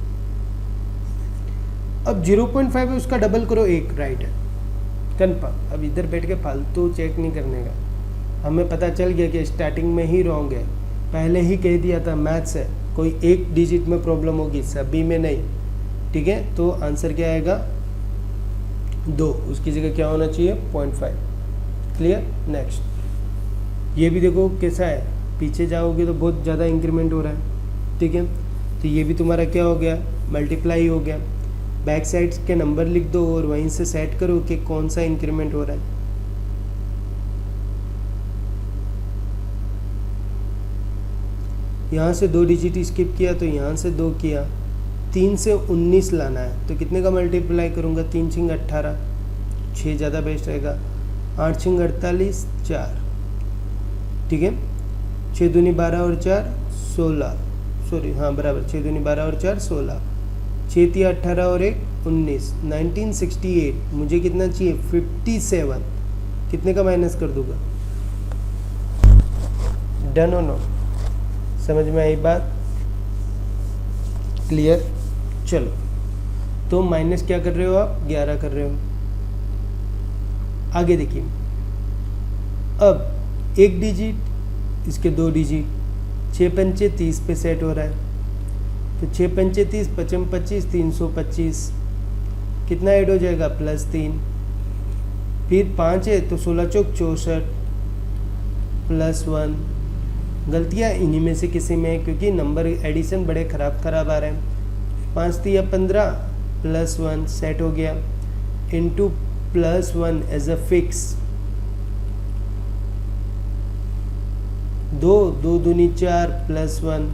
अब 0.5 है, उसका डबल करो, 1 राइट है, कन्फर्म। अब इधर बैठ के फालतू चेक नहीं करने का, हमें पता चल गया कि स्टार्टिंग में ही रॉन्ग है, पहले ही कह दिया था मैथ्स है, कोई एक डिजिट में प्रॉब्लम होगी, सभी में नहीं, ठीक है। तो आंसर क्या आएगा 2, उसकी जगह क्या होना चाहिए 0.5, क्लियर। नेक्स्ट ये भी देखो कैसा है, पीछे जाओगे तो बहुत ज़्यादा इंक्रीमेंट हो रहा है, ठीक है। तो ये भी तुम्हारा क्या हो गया, मल्टीप्लाई हो गया। बैक साइड के नंबर लिख दो और वहीं से सेट करो कि कौन सा इंक्रीमेंट हो रहा है। यहाँ से 2 डिजिट स्किप किया तो यहाँ से 2 किया, 3 से 19 लाना है, तो कितने का मल्टीप्लाई करूँगा, 3 छिंग 18, 6 ज़्यादा बेस्ट रहेगा, 8 छिंग 48, 4, ठीक है। 6 दूनी 12 और 4 16, सॉरी हाँ बराबर, 6 दूनी 12 और 4 16, 6 तिया 18 और 1 19, 1968 मुझे कितना चाहिए 57, कितने का माइनस कर दूंगा, डन हो नो, समझ में आई बात, क्लियर। चलो तो माइनस क्या कर रहे हो आप, 11 कर रहे हो। आगे देखिए, अब 1 डिजिट, इसके 2 डिजिट, 6 पंचे 30 पे सेट हो रहा है, तो 6 पंचे 30, 55 25, 325, कितना ऐड हो जाएगा +3, फिर 5 है तो 16 चौक 64, +1। गलतियाँ इन्हीं में से किसी में है, क्योंकि नंबर एडिशन बड़े ख़राब आ रहे हैं। 5 तिया 15, +1 सेट हो गया, इंटू +1 एज अ फिक्स, 2 दूनी 4 +1,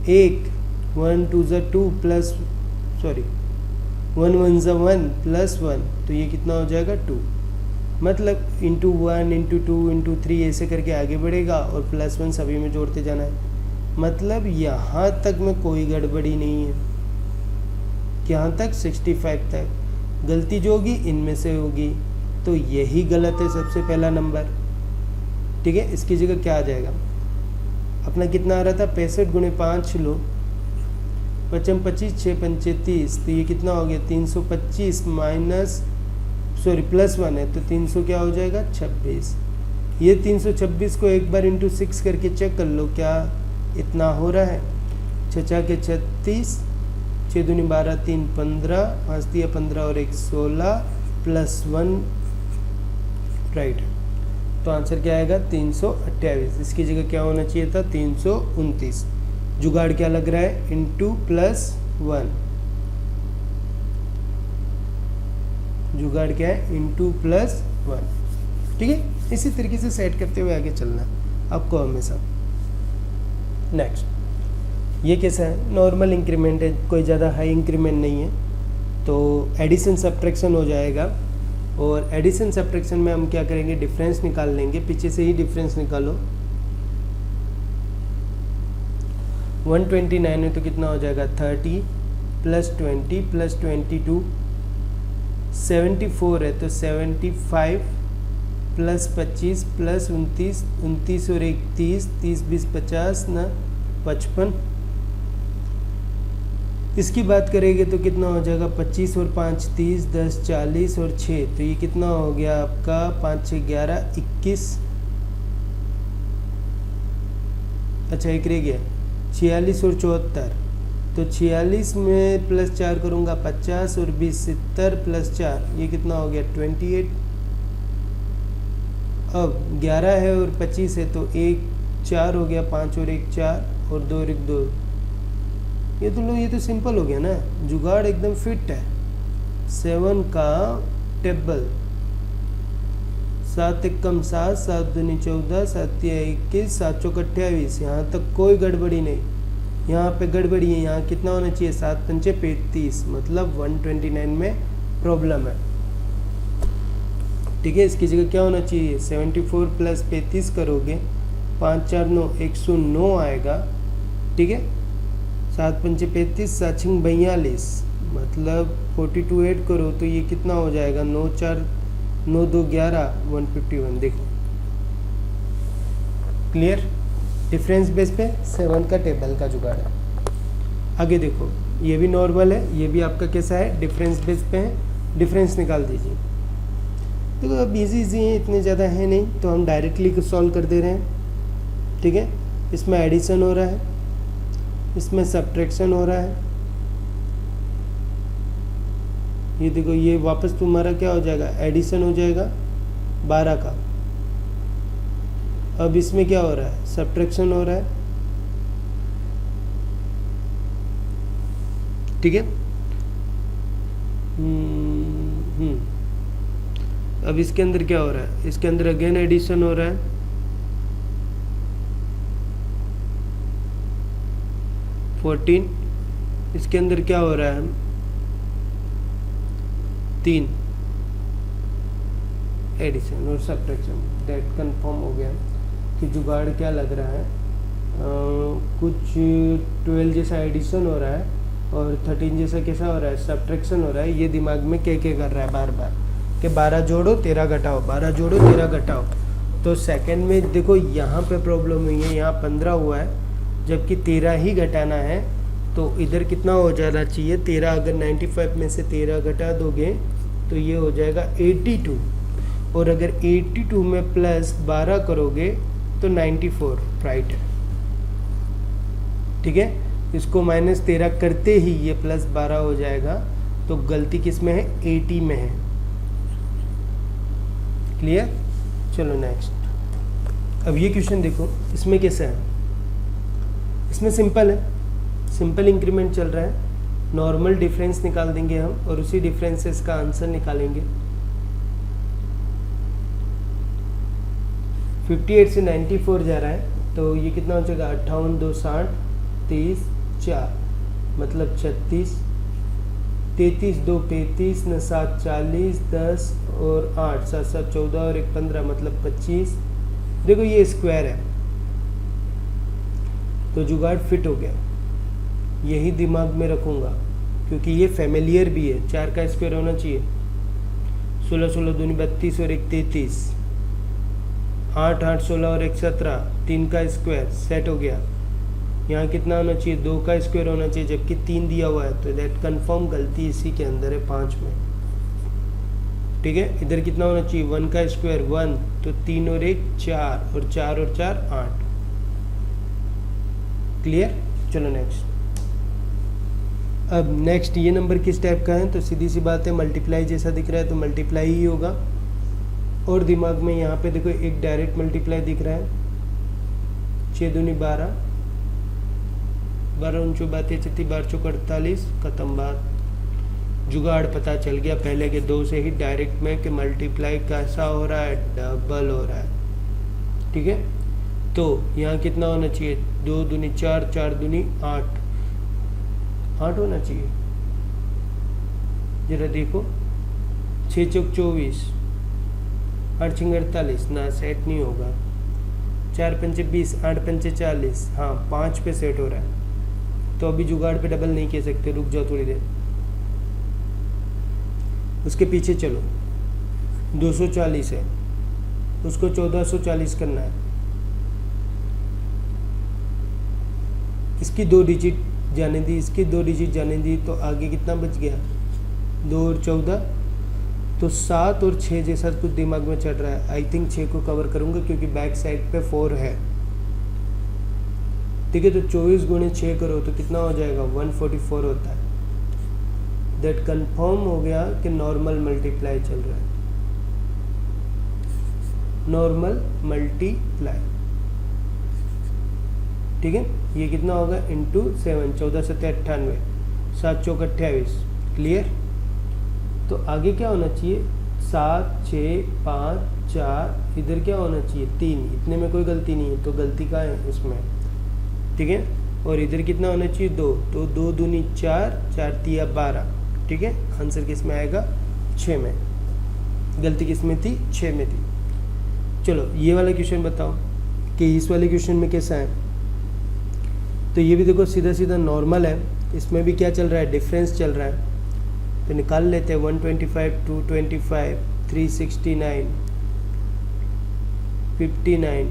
1 1 2 ज़ा 2 प्लस, सॉरी 1 1 ज़ा 1 +1, तो ये कितना हो जाएगा 2। मतलब इंटू 1 इंटू 2 इंटू 3 ऐसे करके आगे बढ़ेगा और +1 सभी में जोड़ते जाना है। मतलब यहाँ तक में कोई गड़बड़ी नहीं है, यहाँ तक 65 तक, गलती जो होगी इनमें से होगी, तो यही गलत है सबसे पहला नंबर, ठीक है। इसकी जगह क्या आ जाएगा, अपना कितना आ रहा था 65 गुणे 5 लो, 55 25, 6 पंचे 30, तो ये कितना हो गया 325 माइनस, सॉरी +1 है तो 300 क्या हो जाएगा 26। ये 326 को एक बार इंटू 6 करके चेक कर लो क्या इतना हो रहा है, 6 के 36, 6 दूनी 12, 3 15, 5 तिया 15 और 1 16, +1 राइट। तो आंसर क्या आएगा 328। इसकी जगह क्या होना चाहिए था 329। जुगाड़ क्या लग रहा है इंटू प्लस 1। जुगाड़ क्या है इंटू प्लस 1। ठीक है, इसी तरीके से सेट करते हुए आगे चलना आपको हमेशा। नेक्स्ट ये कैसा है, नॉर्मल इंक्रीमेंट है, कोई ज़्यादा हाई इंक्रीमेंट नहीं है। तो एडिशन सब्ट्रैक्शन हो जाएगा, और एडिशन सब्ट्रैक्शन में हम क्या करेंगे डिफरेंस निकाल लेंगे। पीछे से ही डिफरेंस निकालो। 129 है तो कितना हो जाएगा 30 प्लस 20 प्लस 22। 74 है तो 75 प्लस 25 प्लस 29, 29 और 1 30, 30 20 50 ना 55। इसकी बात करेंगे तो कितना हो जाएगा 25 और 5 30, 10 40 और 6, तो ये कितना हो गया आपका 5 6 11 21। अच्छा एक रह गया 46 और 74, तो 46 में प्लस 4 करूँगा 50 और 20 70 प्लस 4, ये कितना हो गया 28। अब 11 है और 25 है तो 1 4 हो गया, 5 और 1 4 और 2 और 1 2। ये तो सिंपल हो गया ना, जुगाड़ एकदम फिट है। 7 का टेबल 7 1 कम 7, 7 दूनी 14, 7 21, 7 चौक 28। यहाँ तक कोई गड़बड़ी नहीं, यहाँ पे गड़बड़ी है। यहाँ कितना होना चाहिए 7 पंचे 35, मतलब 129 में प्रॉब्लम है। ठीक है, इसकी जगह क्या होना चाहिए 74 प्लस 35 करोगे 5 4 9 109 आएगा। ठीक है, 7 पंचे 35, 7 6 42, मतलब 42 ऐड करो तो ये कितना हो जाएगा 9 4 9 2 11 151। देखो क्लियर, डिफरेंस बेस पे 7 का टेबल का जुगाड़ है। आगे देखो ये भी नॉर्मल है, ये भी आपका कैसा है डिफरेंस बेस पे है। डिफरेंस निकाल दीजिए। देखो अब इजी है, इतने ज़्यादा है नहीं, तो हम डायरेक्टली सॉल्व कर दे रहे हैं। ठीक है, इसमें एडिशन हो रहा है, इसमें सब्ट्रैक्शन हो रहा है। ये देखो ये वापस तुम्हारा क्या हो जाएगा एडिशन हो जाएगा 12 का। अब इसमें क्या हो रहा है सब्ट्रैक्शन हो रहा है। ठीक है, अब इसके अंदर क्या हो रहा है, इसके अंदर अगेन एडिशन हो रहा है। 14, इसके अंदर क्या हो रहा है 3 एडिशन और सब्ट्रैक्शन। डेट कंफर्म हो गया कि जुगाड़ क्या लग रहा है, कुछ 12 जैसा एडिशन हो रहा है और 13 जैसा कैसा हो रहा है सब्ट्रैक्शन हो रहा है। ये दिमाग में क्या कर रहा है बार बार कि 12 जोड़ो 13 घटाओ, 12 जोड़ो 13 घटाओ। तो सेकंड में देखो यहाँ पे प्रॉब्लम हुई है, यहाँ 15 हुआ है जबकि 13 ही घटाना है। तो इधर कितना हो जाना चाहिए 13, अगर 95 में से 13 घटा दोगे तो ये हो जाएगा 82, और अगर 82 में प्लस 12 करोगे तो 94 राइट है। ठीक है, इसको -13 करते ही ये +12 हो जाएगा। तो गलती किस में है 80 में है। क्लियर, चलो नेक्स्ट। अब ये क्वेश्चन देखो, इसमें कैसा है, इसमें सिंपल है, सिंपल इंक्रीमेंट चल रहा है। नॉर्मल डिफरेंस निकाल देंगे हम और उसी डिफरेंस से इसका आंसर निकालेंगे। 58 से 94 जा रहा है तो ये कितना हो जाएगा 58 2 60 30 4 मतलब 36, 33 2 35 न 7 40 10 और 8 7 7 14 और 1 15 मतलब 25। देखो ये स्क्वायर है तो जुगाड़ फिट हो गया, यही दिमाग में रखूँगा क्योंकि ये फैमिलियर भी है। 4 का स्क्वायर होना चाहिए, 16 16 दूनी 32 और 1 33, 8 8 16 और 1 17, 3 का स्क्वायर सेट हो गया। यहाँ कितना होना चाहिए 2 का स्क्वायर होना चाहिए जबकि 3 दिया हुआ है, तो दैट कंफर्म गलती इसी के अंदर है 5 में। ठीक है, इधर कितना होना चाहिए 1 का स्क्वायर 1, तो 3 और 1 4 और 4 और 4 8। क्लियर, चलो नेक्स्ट। अब नेक्स्ट ये नंबर किस टाइप का है, तो सीधी सी बात है मल्टीप्लाई जैसा दिख रहा है तो मल्टीप्लाई ही होगा। और दिमाग में यहाँ पे देखो एक डायरेक्ट मल्टीप्लाई दिख रहा है, 6 दूनी 12, 12 उनचो 32 12 चौक 48, खत्म बात। जुगाड़ पता चल गया पहले के 2 से ही डायरेक्ट में कि मल्टीप्लाई कैसा हो रहा है, डबल हो रहा है। ठीक है, तो यहाँ कितना होना चाहिए, 2 दूनी 4, 4 दूनी 8, 8 होना चाहिए। जरा देखो, 6 चौक 24, 8 छिंग 48, ना सेट नहीं होगा। 4 पंचे 20, 8 पंचे 40, हाँ 5 पे सेट हो रहा है। तो अभी जुगाड़ पे डबल नहीं कह सकते, रुक जाओ थोड़ी देर। उसके पीछे चलो, 240 है, उसको 1440 करना है। इसकी 2 डिजिट जाने दी, इसकी 2 डिजिट जाने दी, तो आगे कितना बच गया, 2 और 14, तो 7 और 6 जैसा कुछ दिमाग में चल रहा है। आई थिंक 6 को कवर करूंगा क्योंकि बैक साइड पे 4 है। ठीक है, तो 24 गुणे 6 करो तो कितना हो जाएगा, 144 होता है। दैट कंफर्म हो गया कि नॉर्मल मल्टीप्लाई चल रहा है, नॉर्मल मल्टीप्लाई। ठीक है, ये कितना होगा, इंटू 7, 14 7 98, 7 चौक 28, क्लियर। तो आगे क्या होना चाहिए, 7 6 5 4, इधर क्या होना चाहिए 3, इतने में कोई गलती नहीं है, तो गलती कहाँ है इसमें। ठीक है, और इधर कितना होना चाहिए 2, तो 2 दूनी 4, 4 तिया 12। ठीक है, आंसर किस में आएगा, 6 में। गलती किस में थी, 6 में थी। चलो ये वाला क्वेश्चन बताओ कि इस वाले क्वेश्चन में कैसा है। तो ये भी देखो सीधा सीधा नॉर्मल है, इसमें भी क्या चल रहा है, डिफरेंस चल रहा है। तो निकाल लेते हैं, 125 225 369 59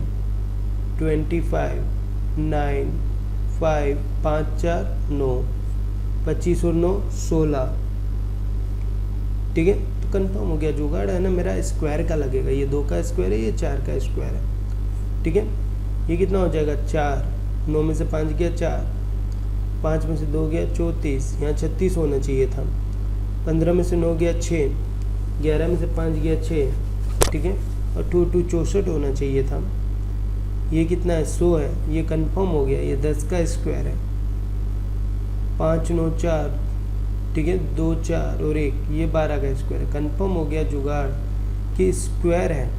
25 9 5 5 4 9, 25 और 9 16। ठीक है, तो कंफर्म हो गया। जुगाड़ है ना मेरा स्क्वायर का लगेगा, ये 2 का स्क्वायर है, ये 4 का स्क्वायर है। ठीक है, ये कितना हो जाएगा 4, 9 में से 5 गया 4, 5 में से 2 गया 34, यहाँ 36 होना चाहिए था। 15 में से 9 गया 6, 11 में से 5 गया 6। ठीक है, और 2 2 64 होना चाहिए था। ये कितना है, 100 है, ये कंफर्म हो गया, ये 10 का स्क्वायर है। 5 9 4, ठीक है, 2 4 और 1, ये 12 का स्क्वायर है। कंफर्म हो गया जुगाड़ कि स्क्वायर है,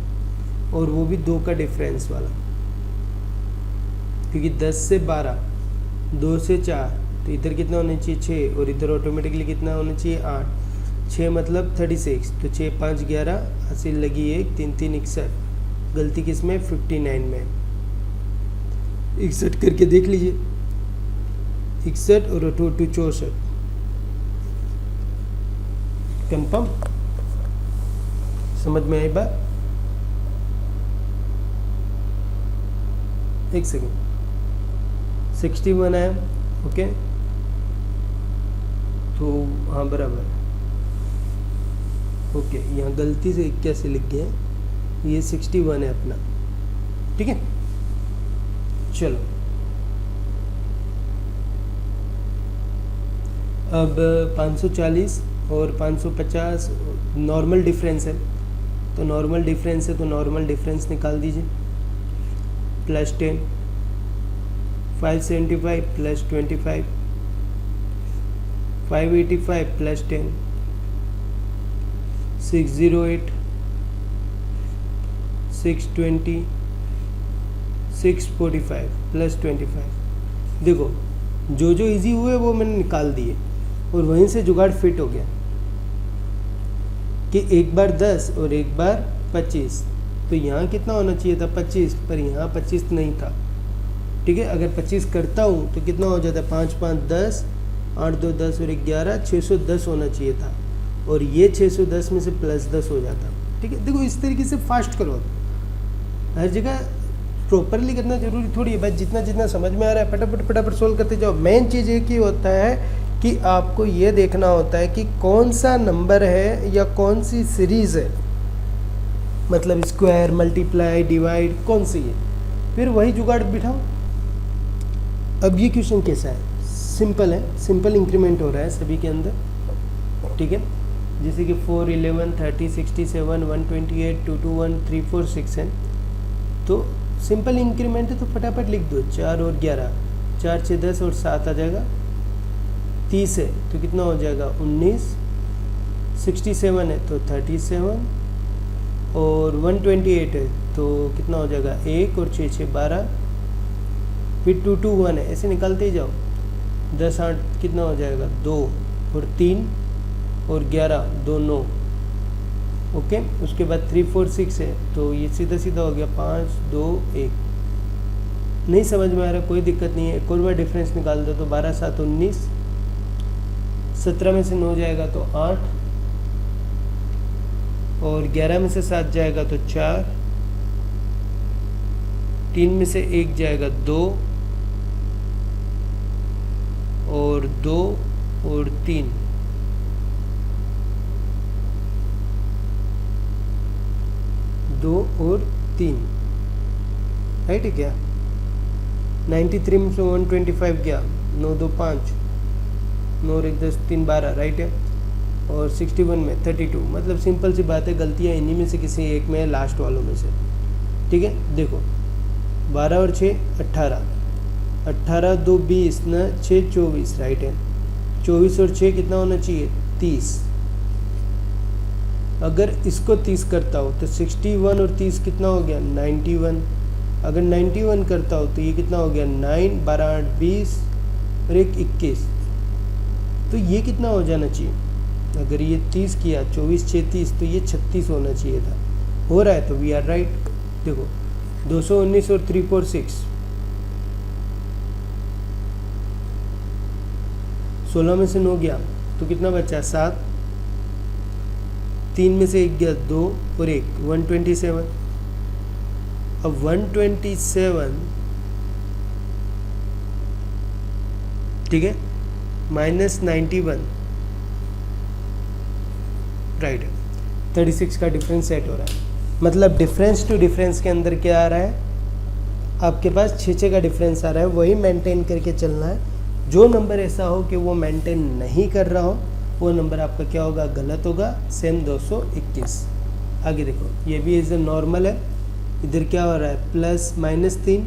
और वो भी 2 का डिफरेंस वाला, क्योंकि 10 से 12, 2 से 4, तो इधर कितना होना चाहिए 6, और इधर ऑटोमेटिकली कितना होना चाहिए 8। 6 मतलब 36, तो 6 5 11, 80 लगी 1, 3 3 61। गलती किस में, 59 में। 61 करके देख लीजिए, 61 और 2 2 64। कंफर्म, समझ में आई बात। एक सेकेंड, 61 है, ओके, तो हाँ बराबर, ओके, यहाँ गलती से 81 लिख गए, ये 61 है अपना। ठीक है, चलो अब 540 और 550 नॉर्मल डिफरेंस है, तो नॉर्मल डिफरेंस है तो नॉर्मल डिफरेंस निकाल दीजिए। +10, 575 +25, 585 +10, 608, 620, 645 +25। देखो जो जो इजी हुए वो मैंने निकाल दिए, और वहीं से जुगाड़ फिट हो गया कि एक बार 10 और एक बार 25। तो यहाँ कितना होना चाहिए था 25, पर यहाँ 25 नहीं था। ठीक है, अगर 25 करता हूँ तो कितना हो जाता है, 5 5 10, 8 2 10 और 11, 610 होना चाहिए था, और ये 610 में से +10 हो जाता। ठीक है, देखो इस तरीके से फास्ट करो, हर जगह प्रॉपरली करना जरूरी थोड़ी है भाई। जितना जितना समझ में आ रहा है फटाफट फटाफट सोल्व करते जाओ। मेन चीज़ ये की होता है कि आपको ये देखना होता है कि कौन सा नंबर है या कौन सी सीरीज़ है, मतलब स्क्वायर, मल्टीप्लाई, डिवाइड, कौन सी है, फिर वही जुगाड़ बिठाओ। अब ये क्वेश्चन कैसा है, सिंपल है, सिंपल इंक्रीमेंट हो रहा है सभी के अंदर। ठीक है, जैसे कि 4, 11, 30, 67, 128, 221, 3, 4, 6 है, तो सिंपल इंक्रीमेंट है तो फटाफट लिख दो। 4 और 11, 4, 6, 10 और 7 आ जाएगा 30 है तो कितना हो जाएगा 19, 67 है तो 37 और 128 है तो कितना हो जाएगा 1 और 6, 6, 12, फिर 2, 2, 1 है, ऐसे निकालते ही जाओ। 10, 8 कितना हो जाएगा 2 और 3 और 11, 2, 9। ओके, उसके बाद 3, 4, 6 है तो ये सीधा सीधा हो गया 5, 2, 1। नहीं समझ में आ रहा कोई दिक्कत नहीं है, एक और बार डिफरेंस निकाल दो तो 12, 7, 19, 17 में से 9 जाएगा तो 8 और 11 में से 7 जाएगा तो 4, 3 में से 1 जाएगा 2 और 2 और 3, 2 और 3, राइट है क्या। 93 में से 125 गया, 9, 2, 5, 9 और 1, 10, 3, 12, राइट है। और 61 में 32, मतलब सिंपल सी बात है, गलतियाँ इन्हीं में से किसी एक में है, लास्ट वालों में से। ठीक है, देखो 12 और 6 18, 18, 2, 20 न 6, 24, राइट है। 24 और 6 कितना होना चाहिए 30। अगर इसको 30 करता हो तो 61 और 30 कितना हो गया 91। अगर 91 करता हो तो ये कितना हो गया 9, 12, 8, 20 और 1, 21। तो ये कितना हो जाना चाहिए, अगर ये 30 किया 24, 6, 30 तो ये 36 होना चाहिए था। हो रहा है तो वी आर राइट। देखो 219 और 3, 4, 6, 16 में से 9 गया तो कितना बचा 7, 3 में से 1 गया 2 और 1, 127। अब 127 ठीक है माइनस 91, राइट है। 36 का डिफरेंस सेट हो रहा है, मतलब डिफरेंस टू डिफरेंस के अंदर क्या आ रहा है आपके पास 6 का डिफरेंस आ रहा है, वही मेंटेन करके चलना है। जो नंबर ऐसा हो कि वो मेंटेन नहीं कर रहा हो वो नंबर आपका क्या होगा गलत होगा, सेम 221। आगे देखो ये भी इज नॉर्मल है, इधर क्या हो रहा है प्लस -3,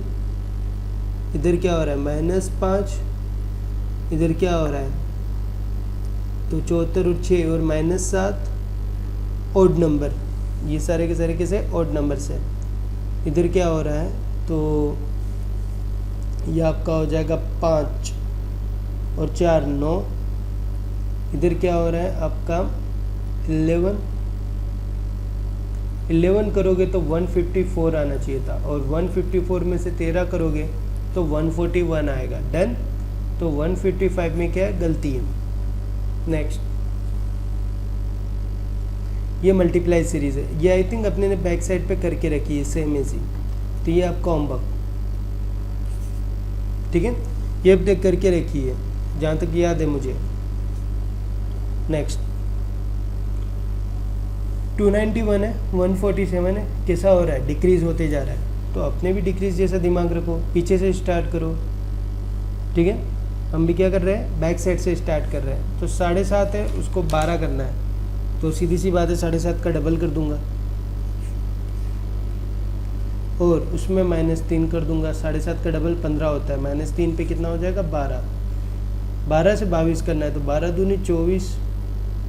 इधर क्या हो रहा है -5, इधर क्या हो रहा है तो 74 और 6 और -7 ओड नंबर, ये सारे के सारे कैसे ओड नंबर से। इधर क्या हो रहा है तो ये आपका हो जाएगा 5 और 4 9, इधर क्या हो रहा है आपका 11 करोगे तो 154 आना चाहिए था, और 154 में से 13 करोगे तो 141 आएगा। डन। तो 155 में क्या है गलती है। नेक्स्ट ये मल्टीप्लाई सीरीज है, ये आई थिंक अपने ने बैक साइड पे करके रखी है सेम ऐसी, तो ये आपका होमवर्क ठीक है, ये अपने करके रखी है जहाँ तक याद है मुझे। नेक्स्ट 291 है, 147 है, कैसा हो रहा है डिक्रीज होते जा रहा है, तो अपने भी डिक्रीज जैसा दिमाग रखो, पीछे से स्टार्ट करो। ठीक है, हम भी क्या कर रहे हैं बैक साइड से स्टार्ट कर रहे हैं। तो 7.5 है उसको 12 करना है, तो सीधी सी बात है 7.5 का डबल कर दूंगा और उसमें -3 कर दूंगा। 7.5 का डबल 15 होता है, -3 पे कितना हो जाएगा 12, 12 से 22 करना है तो 12 दूनी 24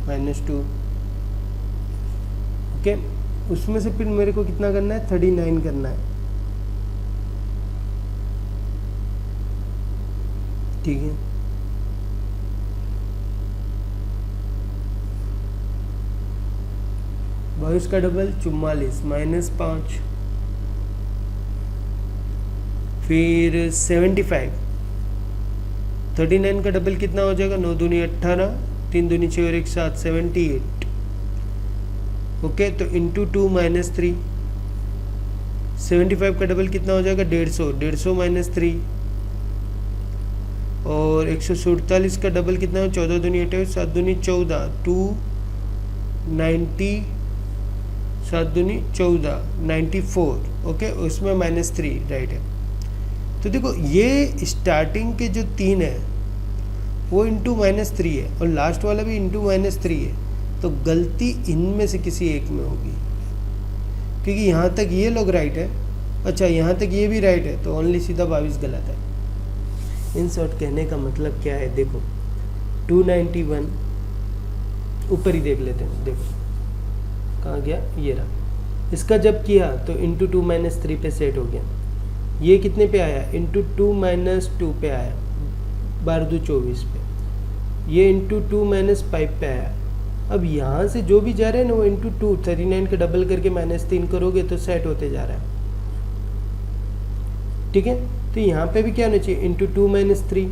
-2। ओके, उसमें से फिर मेरे को कितना करना है 39 करना है। ठीक है, बाईस का डबल 44 -5, फिर 75। 39 का डबल कितना हो जाएगा 9 दूनी 18, 3 दूनी 6 और 1 7, 78। ओके, तो इंटू 2 -3। 75 का डबल कितना हो जाएगा 150, 150 -3, और 147 का डबल कितना हो 14 दूनी 28, 7 दूनी 14, 290, 7 दूनी 14, 94। ओके, उसमें -3 राइट है। तो देखो ये स्टार्टिंग के जो 3 है वो इंटू -3 है और लास्ट वाला भी इंटू -3 है, तो गलती इनमें से किसी एक में होगी, क्योंकि यहाँ तक ये लोग राइट है, अच्छा यहाँ तक ये भी राइट है, तो ओनली सीधा 22 गलत है। इन शॉर्ट कहने का मतलब क्या है, देखो 291 ऊपर ही देख लेते हैं, देखो कहाँ गया, ये रहा। इसका जब किया तो इंटू 2 - 3 पे सेट हो गया। ये कितने पे आया, इंटू 2 - 2 पे आया, 12 - 24 पे। ये इंटू 2 - 5 पे आया। अब यहाँ से जो भी जा रहे हैं ना वो इंटू 2 39 का डबल करके -3 करोगे तो सेट होते जा रहा है, ठीक है। तो यहाँ पे भी क्या होना चाहिए, इंटू 2 - 3।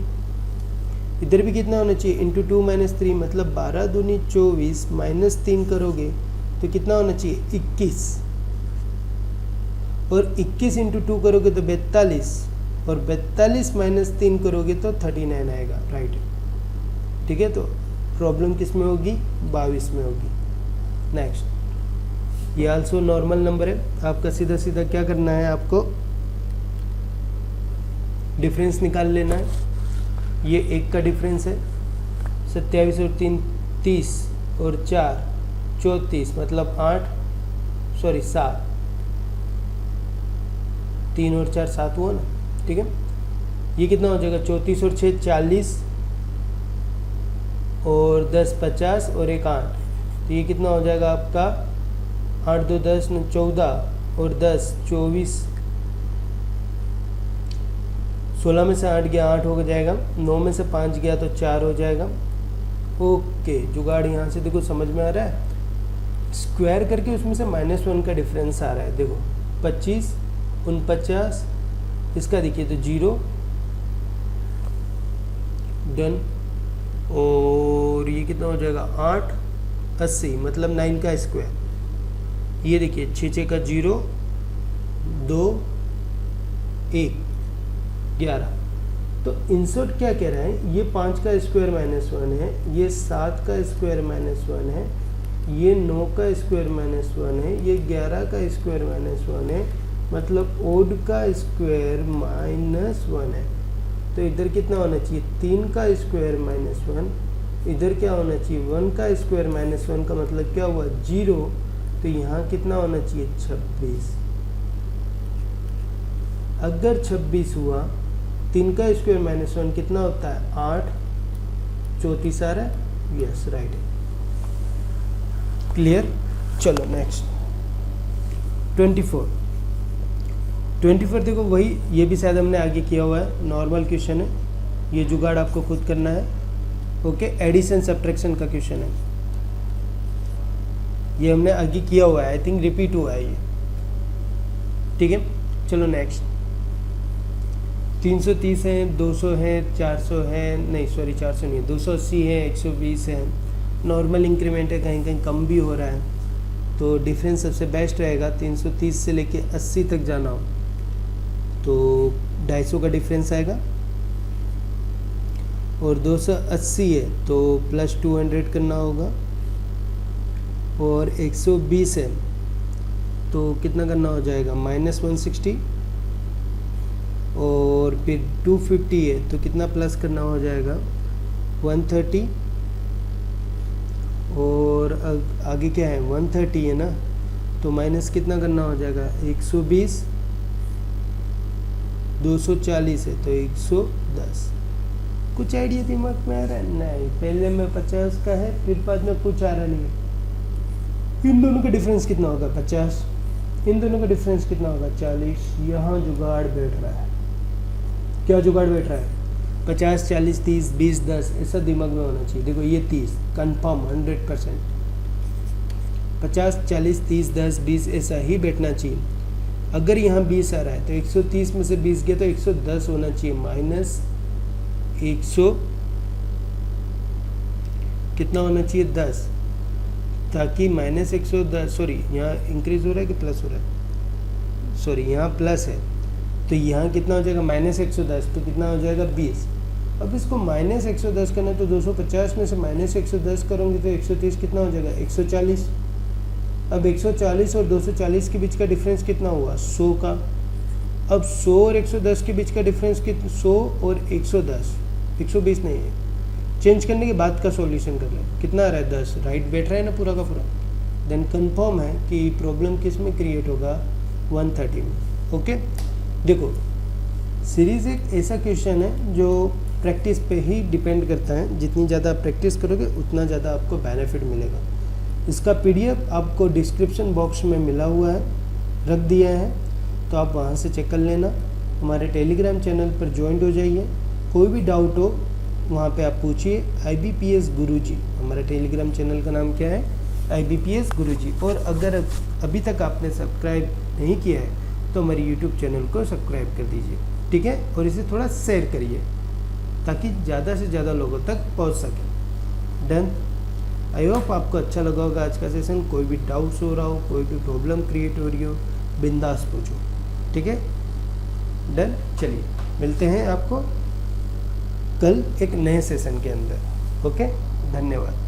इधर भी कितना होना चाहिए, इंटू 2 - 3, मतलब 12 दूनी 24 -3 करोगे तो कितना होना चाहिए, 21। और 21 इंटू 2 करोगे तो 42, और 42 -3 करोगे तो 39 आएगा, राइट, ठीक है। तो प्रॉब्लम किस में होगी, 22 में होगी। नेक्स्ट, ये आल्सो नॉर्मल नंबर है। आपका सीधा सीधा क्या करना है, आपको डिफरेंस निकाल लेना है। ये 1 का डिफरेंस है, 27 और 3 30 और 4 34, मतलब 7, 3 और 4 7 हुआ ना, ठीक है। ये कितना हो जाएगा, 34 और 6 40, और 10 50 और 1 8, तो ये कितना हो जाएगा आपका 8 2 10 9 14 और 10 24, 16 में से 8 गया 8 हो जाएगा, 9 में से 5 गया तो 4 हो जाएगा। ओके, जुगाड़ यहाँ से देखो समझ में आ रहा है। स्क्वायर करके उसमें से -1 का डिफरेंस आ रहा है, देखो 25 49, इसका देखिए तो 0, डन। और ये कितना हो जाएगा 8 80, मतलब 9 का स्क्वायर। ये देखिए 6 6 का 0 2 1 11। तो इंसर्ट क्या कह रहा है, ये 5 का स्क्वायर -1 है, ये 7 का स्क्वायर -1 है, ये 9 का स्क्वायर -1 है, ये 11 का स्क्वायर -1 है, मतलब ओड का स्क्वायर -1 है। तो इधर कितना होना चाहिए, 3 का स्क्वायर -1, इधर क्या होना चाहिए 1 का स्क्वायर -1 का मतलब क्या हुआ 0, तो यहाँ कितना होना चाहिए 26। अगर 26 हुआ, 3 का स्क्वायर -1 कितना होता है 8, 34 आ रहा है, यस राइट है, क्लियर। चलो नेक्स्ट 24 देखो वही, ये भी शायद हमने आगे किया हुआ है, नॉर्मल क्वेश्चन है, ये जुगाड़ आपको खुद करना है। ओके, एडिशन सब्ट्रैक्शन का क्वेश्चन है, ये हमने आगे किया हुआ है, आई थिंक रिपीट हुआ है ये, ठीक है। चलो नेक्स्ट, 330 है, 200 है, 400 है, नहीं सॉरी 400 नहीं है, 280 है, 120 है, नॉर्मल इंक्रीमेंट है, कहीं कहीं कम भी हो रहा है, तो डिफरेंस सबसे बेस्ट रहेगा 330 से लेके 80 तक जाना हो तो 250 का डिफरेंस आएगा, और 280 है तो प्लस 200 करना होगा, और 120 है तो कितना करना हो जाएगा -160, और फिर 250 है तो कितना प्लस करना हो जाएगा 130, और आगे क्या है 130 है ना, तो माइनस कितना करना हो जाएगा 120, 240 है तो 110। कुछ आइडिया दिमाग में आ रहा है? नहीं, पहले में 50 का है, फिर बाद में कुछ आ रहा नहीं है। इन दोनों का डिफरेंस कितना होगा 50, इन दोनों का डिफरेंस कितना होगा 40। यहाँ जुगाड़ बैठ रहा है, क्या जुगाड़ बैठ रहा है 50 40 30 20 10, ऐसा दिमाग में होना चाहिए। देखो ये 30 कंफर्म 100%, 50 40 30 10 20 ऐसा ही बैठना चाहिए। अगर यहाँ 20 आ रहा है तो 130 में से 20 गया तो 110 होना चाहिए, माइनस 100 कितना होना चाहिए 10, ताकि माइनस 110, सॉरी यहाँ इंक्रीज हो रहा है कि प्लस हो रहा है, सॉरी यहाँ प्लस है, तो यहाँ कितना हो जाएगा -110, तो कितना हो जाएगा 20। अब इसको -110 करना है तो 250 में से -110 करूँगी तो 130 कितना हो जाएगा 140। अब 140 और 240 के बीच का डिफरेंस कितना हुआ 100 का। अब 100 और 110 के बीच का डिफरेंस कितना, 100 और 110, 120 नहीं है, चेंज करने के बाद का सॉल्यूशन कर ले, कितना आ रहा है 10, राइट बैठ रहा है ना पूरा का पूरा, देन कंफर्म है कि प्रॉब्लम किस में क्रिएट होगा 130 में। ओके, देखो सीरीज एक ऐसा क्वेश्चन है जो प्रैक्टिस पे ही डिपेंड करता है, जितनी ज़्यादा प्रैक्टिस करोगे उतना ज़्यादा आपको बेनिफिट मिलेगा। इसका PDF आपको डिस्क्रिप्शन बॉक्स में मिला हुआ है, रख दिया है, तो आप वहाँ से चेक कर लेना। हमारे टेलीग्राम चैनल पर ज्वाइंट हो जाइए, कोई भी डाउट हो वहाँ पे आप पूछिए। IBPS गुरुजी, हमारे टेलीग्राम चैनल का नाम क्या है, IBPS गुरुजी। और अगर अभी तक आपने सब्सक्राइब नहीं किया है तो हमारे YouTube चैनल को सब्सक्राइब कर दीजिए, ठीक है, और इसे थोड़ा शेयर करिए ताकि ज़्यादा से ज़्यादा लोगों तक पहुँच सके। डन। आई होप आपको अच्छा लगा होगा आज का सेशन। कोई भी डाउट्स हो रहा हो, कोई भी प्रॉब्लम क्रिएट हो रही हो, बिंदास पूछो, ठीक है। डन, चलिए मिलते हैं आपको कल एक नए सेशन के अंदर। ओके, धन्यवाद।